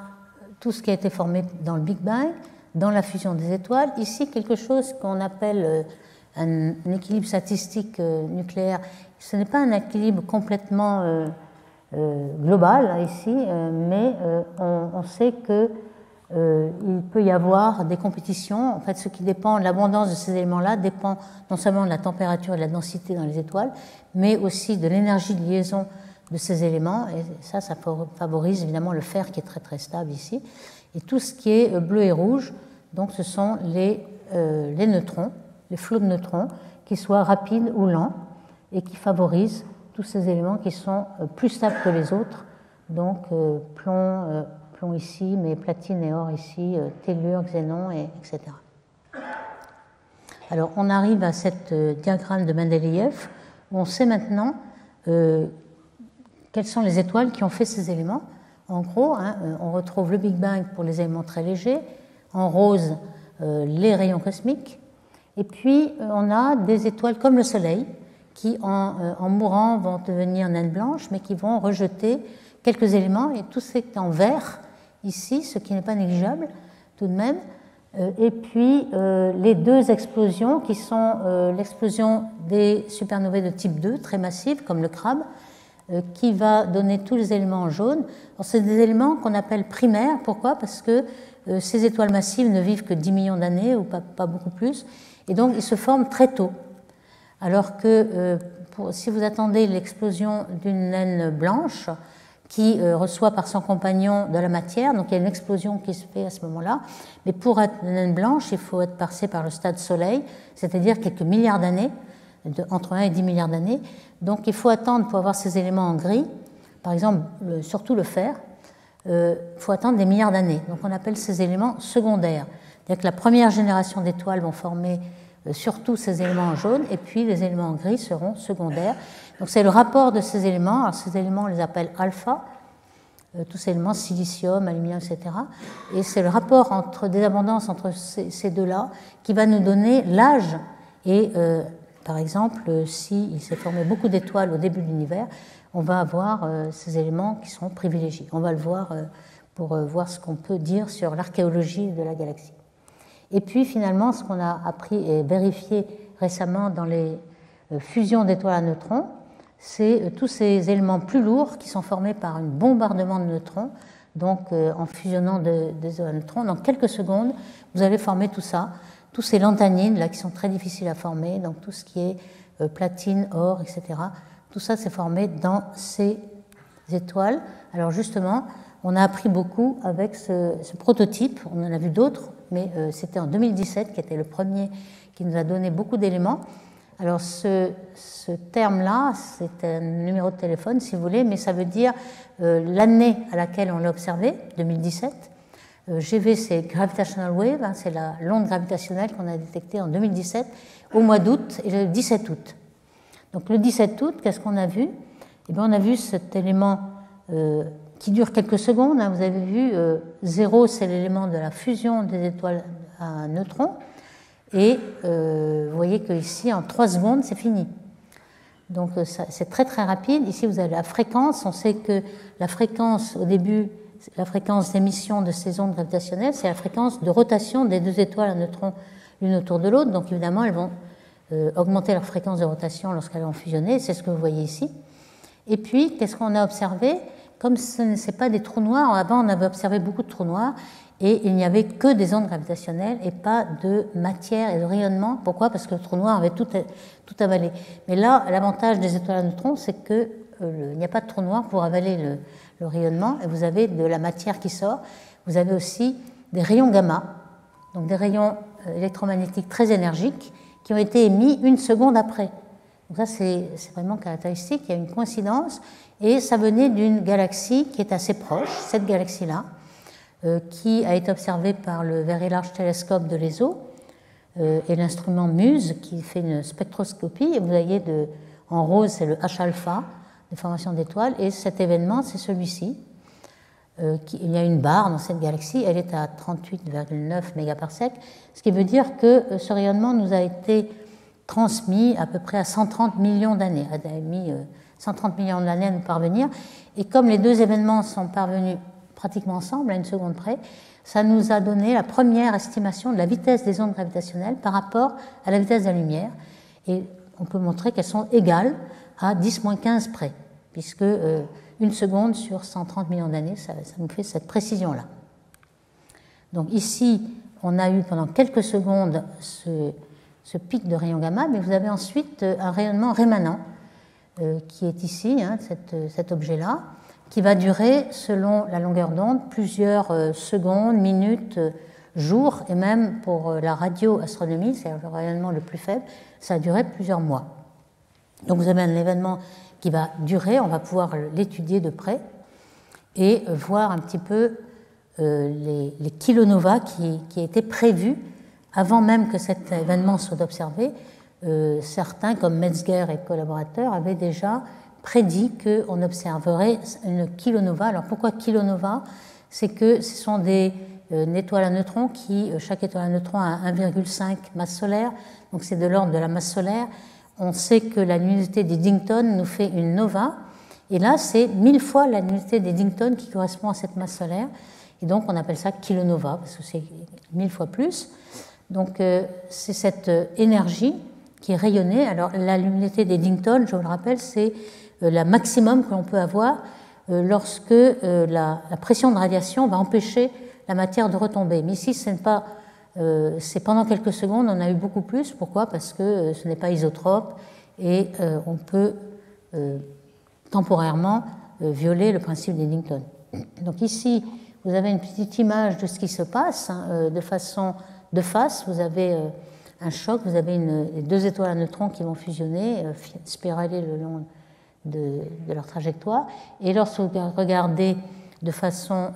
tout ce qui a été formé dans le Big Bang, dans la fusion des étoiles. Ici, quelque chose qu'on appelle un équilibre statistique nucléaire. Ce n'est pas un équilibre complètement global là, ici, mais on sait qu'il peut y avoir des compétitions. En fait, ce qui dépend de l'abondance de ces éléments-là dépend non seulement de la température et de la densité dans les étoiles, mais aussi de l'énergie de liaison de ces éléments. Et ça favorise évidemment le fer qui est très très stable ici. Et tout ce qui est bleu et rouge, donc ce sont les neutrons, les flots de neutrons, qui soient rapides ou lents et qui favorisent tous ces éléments qui sont plus stables que les autres. Donc plomb ici, mais platine et or ici, tellure, xénon, etc. Alors on arrive à cette diagramme de Mendeleïev où on sait maintenant quelles sont les étoiles qui ont fait ces éléments. En gros, on retrouve le Big Bang pour les éléments très légers, en rose les rayons cosmiques, et puis on a des étoiles comme le Soleil qui, en mourant, vont devenir naines blanches, mais qui vont rejeter quelques éléments, et tout c'est en vert ici, ce qui n'est pas négligeable tout de même. Et puis les deux explosions qui sont l'explosion des supernovae de type 2, très massives, comme le crabe, qui va donner tous les éléments en jaune. C'est des éléments qu'on appelle primaires. Pourquoi? Parce que ces étoiles massives ne vivent que 10 millions d'années, ou pas beaucoup plus, et donc ils se forment très tôt. Alors que si vous attendez l'explosion d'une naine blanche, qui reçoit par son compagnon de la matière, donc il y a une explosion qui se fait à ce moment-là, mais pour être une naine blanche, il faut être passé par le stade Soleil, c'est-à-dire quelques milliards d'années, entre 1 et 10 milliards d'années. Donc il faut attendre pour avoir ces éléments en gris, par exemple surtout le fer, il faut attendre des milliards d'années. Donc on appelle ces éléments secondaires. C'est-à-dire que la première génération d'étoiles vont former surtout ces éléments en jaune, et puis les éléments en gris seront secondaires. Donc c'est le rapport de ces éléments. Alors ces éléments, on les appelle alpha, tous ces éléments, silicium, aluminium, etc. Et c'est le rapport des abondances entre ces deux-là qui va nous donner l'âge. Et par exemple, s'il s'est formé beaucoup d'étoiles au début de l'univers, on va avoir ces éléments qui seront privilégiés. On va le voir pour voir ce qu'on peut dire sur l'archéologie de la galaxie. Et puis finalement, ce qu'on a appris et vérifié récemment dans les fusions d'étoiles à neutrons, c'est tous ces éléments plus lourds qui sont formés par un bombardement de neutrons. Donc en fusionnant des étoiles à neutrons, dans quelques secondes, vous allez former tout ça, tous ces lanthanines là qui sont très difficiles à former, donc tout ce qui est platine, or, etc. Tout ça s'est formé dans ces étoiles. Alors justement, on a appris beaucoup avec ce prototype, on en a vu d'autres, mais c'était en 2017 qui était le premier qui nous a donné beaucoup d'éléments. Alors ce terme-là, c'est un numéro de téléphone si vous voulez, mais ça veut dire l'année à laquelle on l'a observé, 2017. GV, c'est Gravitational Wave, hein, c'est l'onde gravitationnelle qu'on a détectée en 2017, au mois d'août et le 17 août. Donc le 17 août, qu'est-ce qu'on a vu? Eh bien, on a vu cet élément qui dure quelques secondes. Hein, vous avez vu, 0, c'est l'élément de la fusion des étoiles à neutrons. Et vous voyez qu'ici, en 3 secondes, c'est fini. Donc c'est très très rapide. Ici, vous avez la fréquence. On sait que la fréquence, au début, la fréquence d'émission de ces ondes gravitationnelles, c'est la fréquence de rotation des deux étoiles à neutrons l'une autour de l'autre. Donc évidemment, elles vont augmenter leur fréquence de rotation lorsqu'elles vont fusionner. C'est ce que vous voyez ici. Et puis, qu'est-ce qu'on a observé? Comme ce n'est pas des trous noirs, avant on avait observé beaucoup de trous noirs, et il n'y avait que des ondes gravitationnelles et pas de matière et de rayonnement. Pourquoi? Parce que le trou noir avait tout avalé. Mais là, l'avantage des étoiles à neutrons, c'est qu'il n'y a pas de trou noir pour avaler le rayonnement, et vous avez de la matière qui sort. Vous avez aussi des rayons gamma, donc des rayons électromagnétiques très énergiques, qui ont été émis 1 seconde après. Donc ça, c'est vraiment caractéristique, il y a une coïncidence, et ça venait d'une galaxie qui est assez proche, cette galaxie-là, qui a été observée par le Very Large Telescope de l'ESO et l'instrument MUSE qui fait une spectroscopie. Et vous voyez, en rose, c'est le H-alpha, de formation d'étoiles, et cet événement, c'est celui-ci. Il y a une barre dans cette galaxie, elle est à 38,9 mégaparsecs, ce qui veut dire que ce rayonnement nous a été transmis à peu près à 130 millions d'années. Elle a mis 130 millions d'années à nous parvenir. Et comme les deux événements sont parvenus pratiquement ensemble, à 1 seconde près, ça nous a donné la première estimation de la vitesse des ondes gravitationnelles par rapport à la vitesse de la lumière. Et on peut montrer qu'elles sont égales à 10-15 près, puisque 1 seconde sur 130 millions d'années, ça nous fait cette précision-là. Donc ici, on a eu pendant quelques secondes ce pic de rayons gamma, mais vous avez ensuite un rayonnement rémanent qui est ici, hein, cet objet-là, qui va durer, selon la longueur d'onde, plusieurs secondes, minutes, jours, et même pour la radioastronomie, c'est le rayonnement le plus faible, ça a duré plusieurs mois. Donc vous avez un événement qui va durer, on va pouvoir l'étudier de près et voir un petit peu les kilonovas qui étaient prévus avant même que cet événement soit observé. Certains, comme Metzger et collaborateurs, avaient déjà prédit qu'on observerait une kilonova. Alors pourquoi kilonova? C'est que ce sont une étoile à neutrons qui, chaque étoile à neutrons a 1,5 masse solaire, donc c'est de l'ordre de la masse solaire. On sait que la luminosité d'Eddington nous fait une nova, et là c'est 1000 fois la luminosité d'Eddington qui correspond à cette masse solaire, et donc on appelle ça kilonova, parce que c'est 1000 fois plus. Donc c'est cette énergie qui est rayonnée. Alors la luminosité d'Eddington, je vous le rappelle, c'est la maximum que l'on peut avoir lorsque la pression de radiation va empêcher la matière de retomber. Mais ici, c'est pendant quelques secondes, on a eu beaucoup plus. Pourquoi? Parce que ce n'est pas isotrope et on peut temporairement violer le principe d'Eddington. Donc ici, vous avez une petite image de ce qui se passe, hein, de façon de face. Vous avez un choc, vous avez les deux étoiles à neutrons qui vont fusionner, spiraler le long de leur trajectoire. Et lorsque vous regardez de façon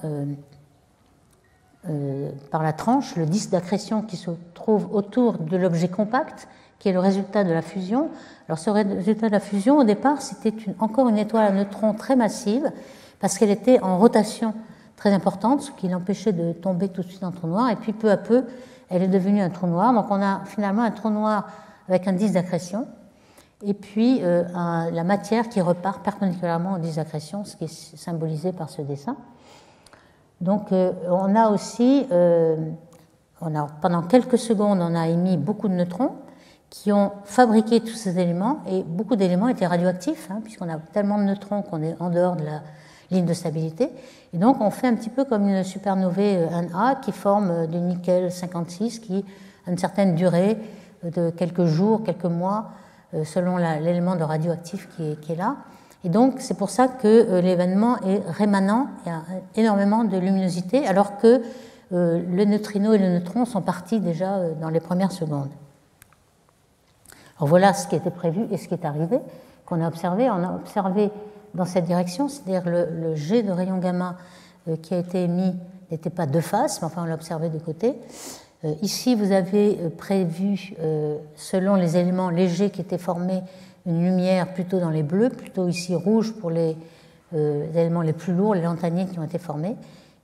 par la tranche, le disque d'accrétion qui se trouve autour de l'objet compact, qui est le résultat de la fusion. Alors ce résultat de la fusion, au départ, c'était encore une étoile à neutrons très massive, parce qu'elle était en rotation très importante, ce qui l'empêchait de tomber tout de suite en trou noir, et puis peu à peu, elle est devenue un trou noir. Donc on a finalement un trou noir avec un disque d'accrétion, et puis la matière qui repart perpendiculairement au disque d'accrétion, ce qui est symbolisé par ce dessin. Donc on a aussi, pendant quelques secondes, on a émis beaucoup de neutrons qui ont fabriqué tous ces éléments, et beaucoup d'éléments étaient radioactifs, puisqu'on a tellement de neutrons qu'on est en dehors de la ligne de stabilité. Et donc on fait un petit peu comme une supernovae 1A qui forme du nickel 56 qui a une certaine durée de quelques jours, quelques mois, selon l'élément de radioactif qui est là. Et donc c'est pour ça que l'événement est rémanent, il y a énormément de luminosité, alors que le neutrino et le neutron sont partis déjà dans les premières secondes. Alors voilà ce qui était prévu et ce qui est arrivé, qu'on a observé. On a observé dans cette direction, c'est-à-dire le jet de rayons gamma qui a été émis n'était pas de face, mais enfin on l'a observé de côté. Ici, vous avez prévu, selon les éléments légers qui étaient formés, une lumière plutôt dans les bleus, plutôt ici rouge pour les éléments les plus lourds, les lanthanides qui ont été formés.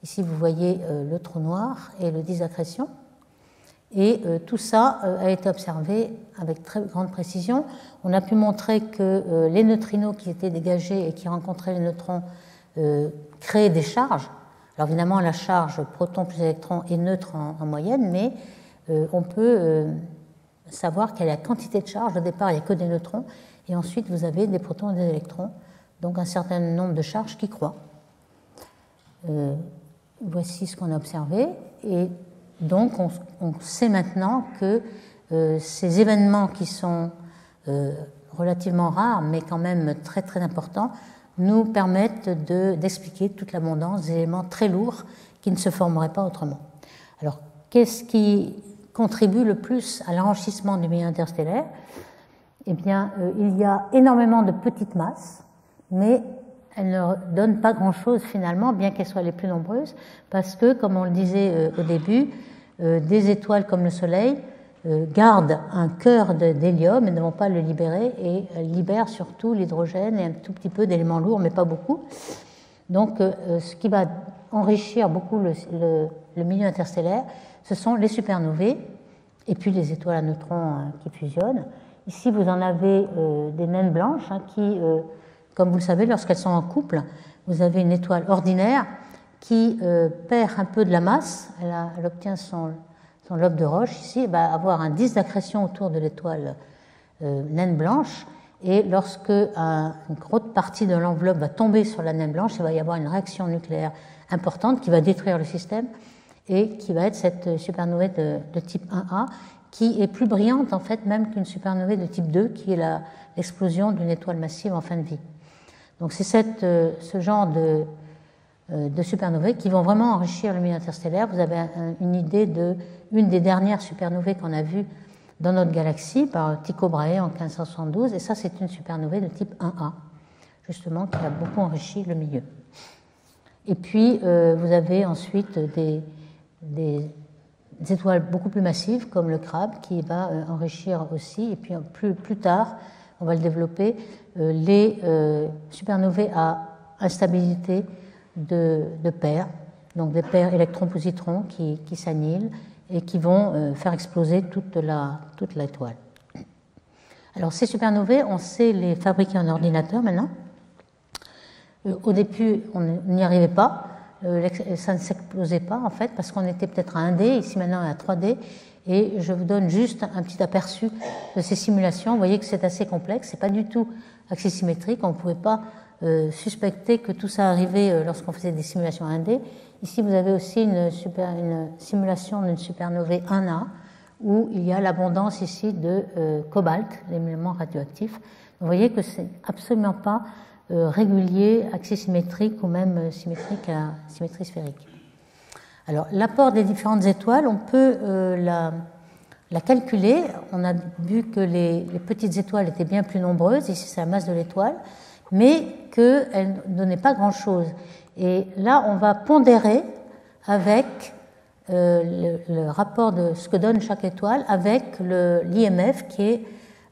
Ici, vous voyez le trou noir et le disque d'accrétion. Et tout ça a été observé avec très grande précision. On a pu montrer que les neutrinos qui étaient dégagés et qui rencontraient les neutrons créaient des charges. Alors évidemment, la charge proton plus électron est neutre en moyenne, mais on peut savoir quelle est la quantité de charge. Au départ, il n'y a que des neutrons, et ensuite vous avez des protons et des électrons, donc un certain nombre de charges qui croît. Voici ce qu'on a observé, et donc on sait maintenant que ces événements qui sont relativement rares, mais quand même très très importants, nous permettent d'expliquer toute l'abondance d'éléments très lourds qui ne se formeraient pas autrement. Alors, qu'est-ce qui contribue le plus à l'enrichissement du milieu interstellaire? Eh bien, il y a énormément de petites masses, mais elles ne donnent pas grand-chose finalement, bien qu'elles soient les plus nombreuses, parce que, comme on le disait au début, des étoiles comme le Soleil gardent un cœur d'hélium et ne vont pas le libérer, et libèrent surtout l'hydrogène et un tout petit peu d'éléments lourds, mais pas beaucoup. Donc, ce qui va enrichir beaucoup le milieu interstellaire, ce sont les supernovae et puis les étoiles à neutrons qui fusionnent. Ici, vous en avez des naines blanches qui, comme vous le savez, lorsqu'elles sont en couple, vous avez une étoile ordinaire qui perd un peu de la masse, elle obtient son lobe de roche ici, elle va avoir un disque d'accrétion autour de l'étoile naine blanche, et lorsque une grosse partie de l'enveloppe va tomber sur la naine blanche, il va y avoir une réaction nucléaire importante qui va détruire le système et qui va être cette supernovae de type 1A, qui est plus brillante en fait même qu'une supernovae de type 2, qui est l'explosion d'une étoile massive en fin de vie. Donc c'est ce genre de supernovae qui vont vraiment enrichir le milieu interstellaire. Vous avez une idée d'une des dernières supernovae qu'on a vues dans notre galaxie par Tycho Brahe en 1572, et ça c'est une supernovae de type 1A, justement, qui a beaucoup enrichi le milieu. Et puis vous avez ensuite des étoiles beaucoup plus massives comme le Crab qui va enrichir aussi, et puis plus tard, on va le développer, les supernovae à instabilité de paires, donc des paires électrons-positrons qui s'annihilent et qui vont faire exploser toute l'étoile. Alors ces supernovae, on sait les fabriquer en ordinateur maintenant. Au début, on n'y arrivait pas, ça ne s'explosait pas en fait, parce qu'on était peut-être à 1D, ici maintenant on est à 3D, et je vous donne juste un petit aperçu de ces simulations. Vous voyez que c'est assez complexe, c'est pas du tout axissymétrique, on ne pouvait pas suspecter que tout ça arrivait lorsqu'on faisait des simulations 1D. Ici, vous avez aussi une simulation d'une supernovae 1A, où il y a l'abondance ici de cobalt, l'élément radioactif. Vous voyez que c'est absolument pas régulier, axissymétrique ou même symétrique à symétrie sphérique. Alors, l'apport des différentes étoiles, on peut la calculer. On a vu que les petites étoiles étaient bien plus nombreuses, ici c'est la masse de l'étoile, mais qu'elles ne donnaient pas grand-chose. Et là, on va pondérer avec le rapport de ce que donne chaque étoile avec l'IMF, qui est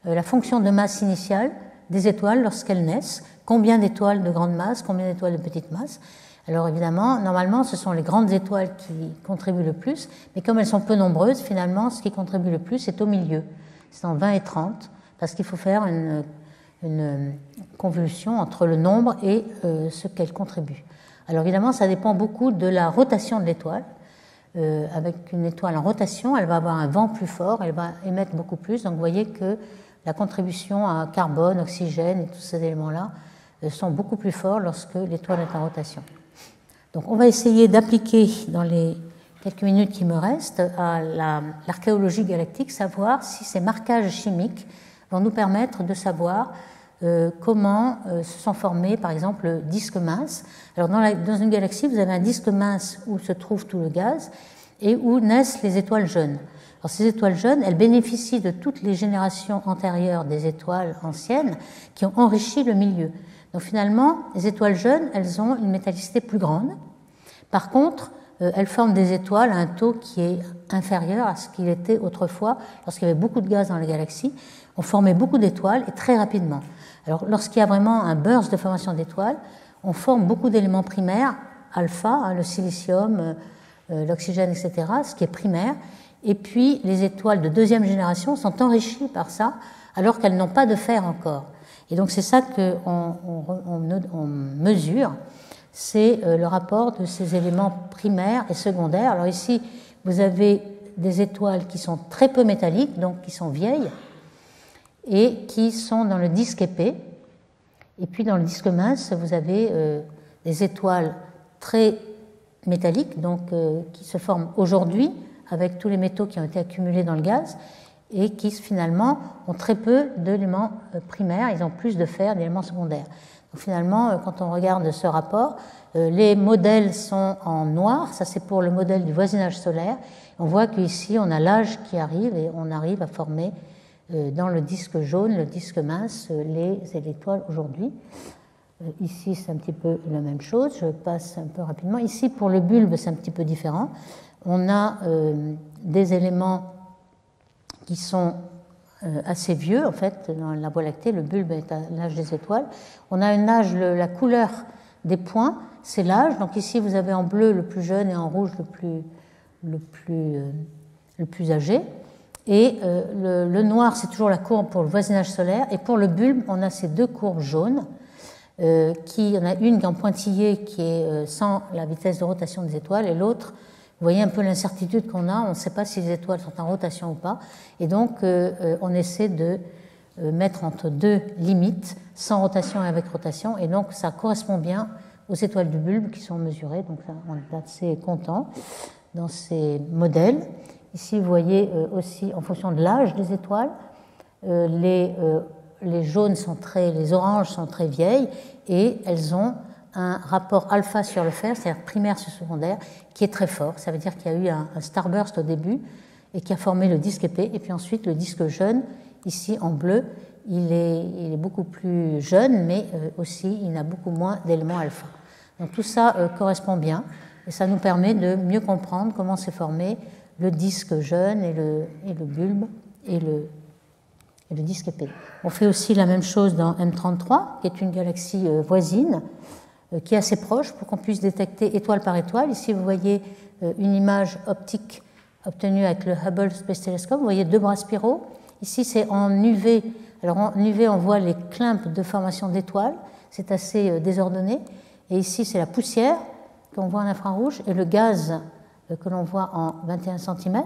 la fonction de masse initiale des étoiles lorsqu'elles naissent. Combien d'étoiles de grande masse, combien d'étoiles de petite masse. Alors évidemment, normalement, ce sont les grandes étoiles qui contribuent le plus, mais comme elles sont peu nombreuses, finalement, ce qui contribue le plus est au milieu. C'est en 20 et 30, parce qu'il faut faire une convolution entre le nombre et ce qu'elle contribue. Alors évidemment, ça dépend beaucoup de la rotation de l'étoile. Avec une étoile en rotation, elle va avoir un vent plus fort, elle va émettre beaucoup plus. Donc vous voyez que la contribution à carbone, oxygène et tous ces éléments-là sont beaucoup plus forts lorsque l'étoile est en rotation. Donc on va essayer d'appliquer dans les quelques minutes qui me restent à l'archéologie galactique, savoir si ces marquages chimiques vont nous permettre de savoir comment se sont formés, par exemple, le disque mince. Alors dans une galaxie, vous avez un disque mince où se trouve tout le gaz et où naissent les étoiles jeunes. Alors ces étoiles jeunes, elles bénéficient de toutes les générations antérieures des étoiles anciennes qui ont enrichi le milieu. Donc finalement, les étoiles jeunes, elles ont une métallicité plus grande. Par contre, elles forment des étoiles à un taux qui est inférieur à ce qu'il était autrefois, lorsqu'il y avait beaucoup de gaz dans la galaxie. On formait beaucoup d'étoiles et très rapidement. Alors, lorsqu'il y a vraiment un burst de formation d'étoiles, on forme beaucoup d'éléments primaires, alpha, le silicium, l'oxygène, etc., ce qui est primaire. Et puis, les étoiles de deuxième génération sont enrichies par ça, alors qu'elles n'ont pas de fer encore. Et donc, c'est ça qu'on mesure, c'est le rapport de ces éléments primaires et secondaires. Alors ici, vous avez des étoiles qui sont très peu métalliques, donc qui sont vieilles, et qui sont dans le disque épais. Et puis dans le disque mince, vous avez des étoiles très métalliques, donc qui se forment aujourd'hui avec tous les métaux qui ont été accumulés dans le gaz et qui finalement ont très peu d'éléments primaires, ils ont plus de fer, d'éléments secondaires. Donc finalement, quand on regarde ce rapport, les modèles sont en noir, ça c'est pour le modèle du voisinage solaire. On voit qu'ici on a l'âge qui arrive et on arrive à former dans le disque jaune, le disque mince, les étoiles aujourd'hui. Ici, c'est un petit peu la même chose, je passe un peu rapidement. Ici, pour le bulbe, c'est un petit peu différent. On a des éléments qui sont assez vieux, en fait, dans la Voie lactée, le bulbe est à l'âge des étoiles. On a un âge, la couleur des points, c'est l'âge. Donc ici, vous avez en bleu le plus jeune et en rouge le plus âgé. Et le noir, c'est toujours la courbe pour le voisinage solaire. Et pour le bulbe, on a ces deux courbes jaunes. Il y en a une qui est en pointillé, qui est sans la vitesse de rotation des étoiles, et l'autre, vous voyez un peu l'incertitude qu'on a, on ne sait pas si les étoiles sont en rotation ou pas. Et donc, on essaie de mettre entre deux limites, sans rotation et avec rotation. Et donc, ça correspond bien aux étoiles du bulbe qui sont mesurées. Donc, on est assez content dans ces modèles. Ici, vous voyez aussi, en fonction de l'âge des étoiles, les jaunes les oranges sont très vieilles et elles ont un rapport alpha sur le fer, c'est-à-dire primaire sur secondaire, qui est très fort. Ça veut dire qu'il y a eu un starburst au début et qui a formé le disque épais. Et puis ensuite, le disque jeune, ici en bleu, il est beaucoup plus jeune, mais aussi il a beaucoup moins d'éléments alpha. Donc tout ça correspond bien et ça nous permet de mieux comprendre comment s'est formé le disque jeune et le bulbe et le disque épais. On fait aussi la même chose dans M33, qui est une galaxie voisine, qui est assez proche pour qu'on puisse détecter étoile par étoile. Ici, vous voyez une image optique obtenue avec le Hubble Space Telescope. Vous voyez deux bras spiraux. Ici, c'est en UV. Alors, en UV, on voit les clumps de formation d'étoiles. C'est assez désordonné. Et ici, c'est la poussière qu'on voit en infrarouge et le gaz que l'on voit en 21 cm.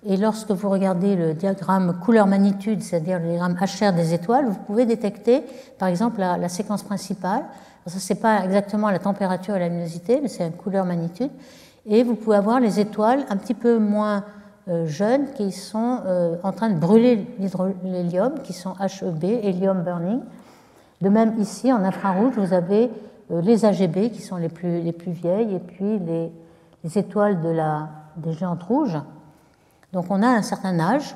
Et lorsque vous regardez le diagramme couleur-magnitude, c'est-à-dire le diagramme HR des étoiles, vous pouvez détecter, par exemple, la séquence principale. Alors ça, ce n'est pas exactement la température et la luminosité, mais c'est une couleur-magnitude. Et vous pouvez avoir les étoiles un petit peu moins jeunes qui sont en train de brûler l'hélium, qui sont HEB, Helium Burning. De même, ici, en infrarouge, vous avez les AGB, qui sont les plus vieilles, et puis les étoiles des géantes rouges. Donc on a un certain âge,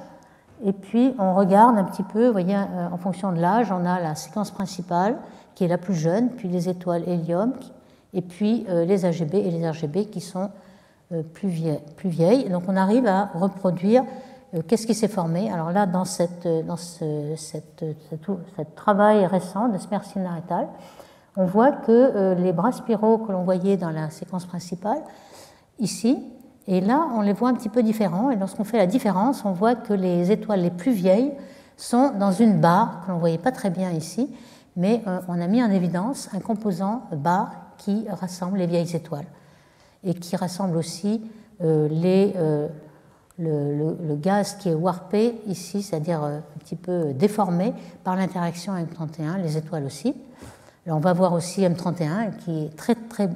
et puis on regarde un petit peu, vous voyez, en fonction de l'âge, on a la séquence principale, qui est la plus jeune, puis les étoiles hélium, et puis les AGB et les RGB qui sont plus vieille. Donc on arrive à reproduire qu'est-ce qui s'est formé. Alors là, dans ce travail récent de Smercina et al., on voit que les bras spiraux que l'on voyait dans la séquence principale, ici, et là, on les voit un petit peu différents. Et lorsqu'on fait la différence, on voit que les étoiles les plus vieilles sont dans une barre, que l'on ne voyait pas très bien ici, mais on a mis en évidence un composant barre qui rassemble les vieilles étoiles et qui rassemble aussi le gaz qui est warpé ici, c'est-à-dire un petit peu déformé par l'interaction M31, les étoiles aussi. Là, on va voir aussi M31 qui est très très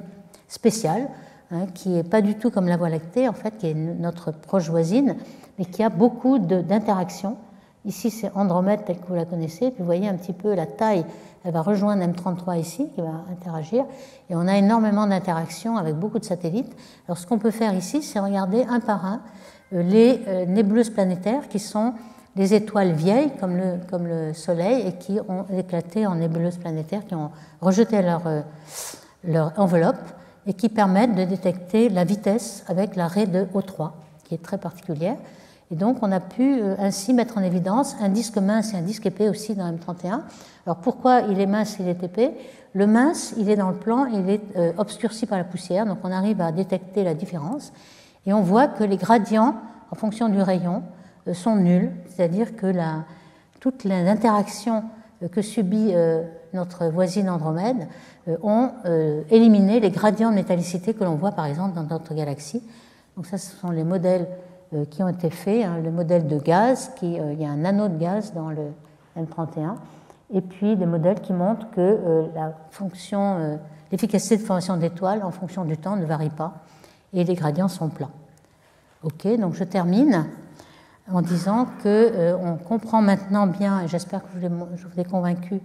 spécial, hein, qui n'est pas du tout comme la Voie lactée, en fait, qui est notre proche voisine, mais qui a beaucoup d'interactions. Ici, c'est Andromède telle que vous la connaissez, puis vous voyez un petit peu la taille, elle va rejoindre M33 ici, qui va interagir, et on a énormément d'interactions avec beaucoup de satellites. Alors, ce qu'on peut faire ici, c'est regarder un par un les nébuleuses planétaires qui sont des étoiles vieilles comme le Soleil et qui ont éclaté en nébuleuses planétaires, qui ont rejeté leur enveloppe et qui permettent de détecter la vitesse avec la raie de O3, qui est très particulière. Et donc on a pu ainsi mettre en évidence un disque mince et un disque épais aussi dans M31. Alors pourquoi il est mince et il est épais? Le mince, il est dans le plan, il est obscurci par la poussière, donc on arrive à détecter la différence. Et on voit que les gradients, en fonction du rayon, sont nuls, c'est-à-dire que toutes les interactions que subit notre voisine Andromède ont éliminé les gradients de métallicité que l'on voit par exemple dans notre galaxie. Donc ça, ce sont les modèles qui ont été faits, hein, le modèle de gaz, il y a un anneau de gaz dans le M31, et puis des modèles qui montrent que l'efficacité de formation d'étoiles en fonction du temps ne varie pas, et les gradients sont plats. Ok, donc je termine en disant qu'on comprend maintenant bien, et j'espère que je vous ai convaincu,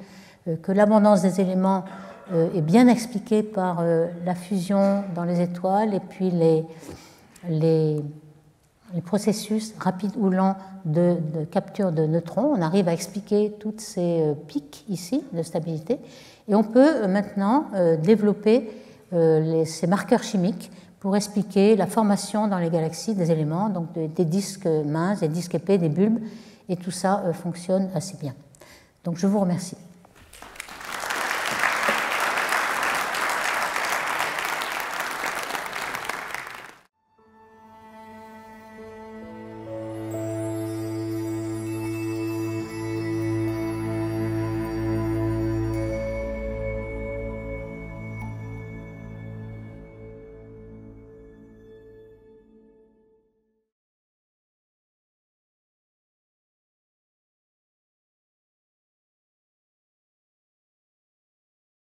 que l'abondance des éléments est bien expliquée par la fusion dans les étoiles et puis les processus rapides ou lents de capture de neutrons. On arrive à expliquer tous ces pics ici de stabilité et on peut maintenant développer ces marqueurs chimiques pour expliquer la formation dans les galaxies des éléments, donc des disques minces, des disques épais, des bulbes, et tout ça fonctionne assez bien. Donc je vous remercie.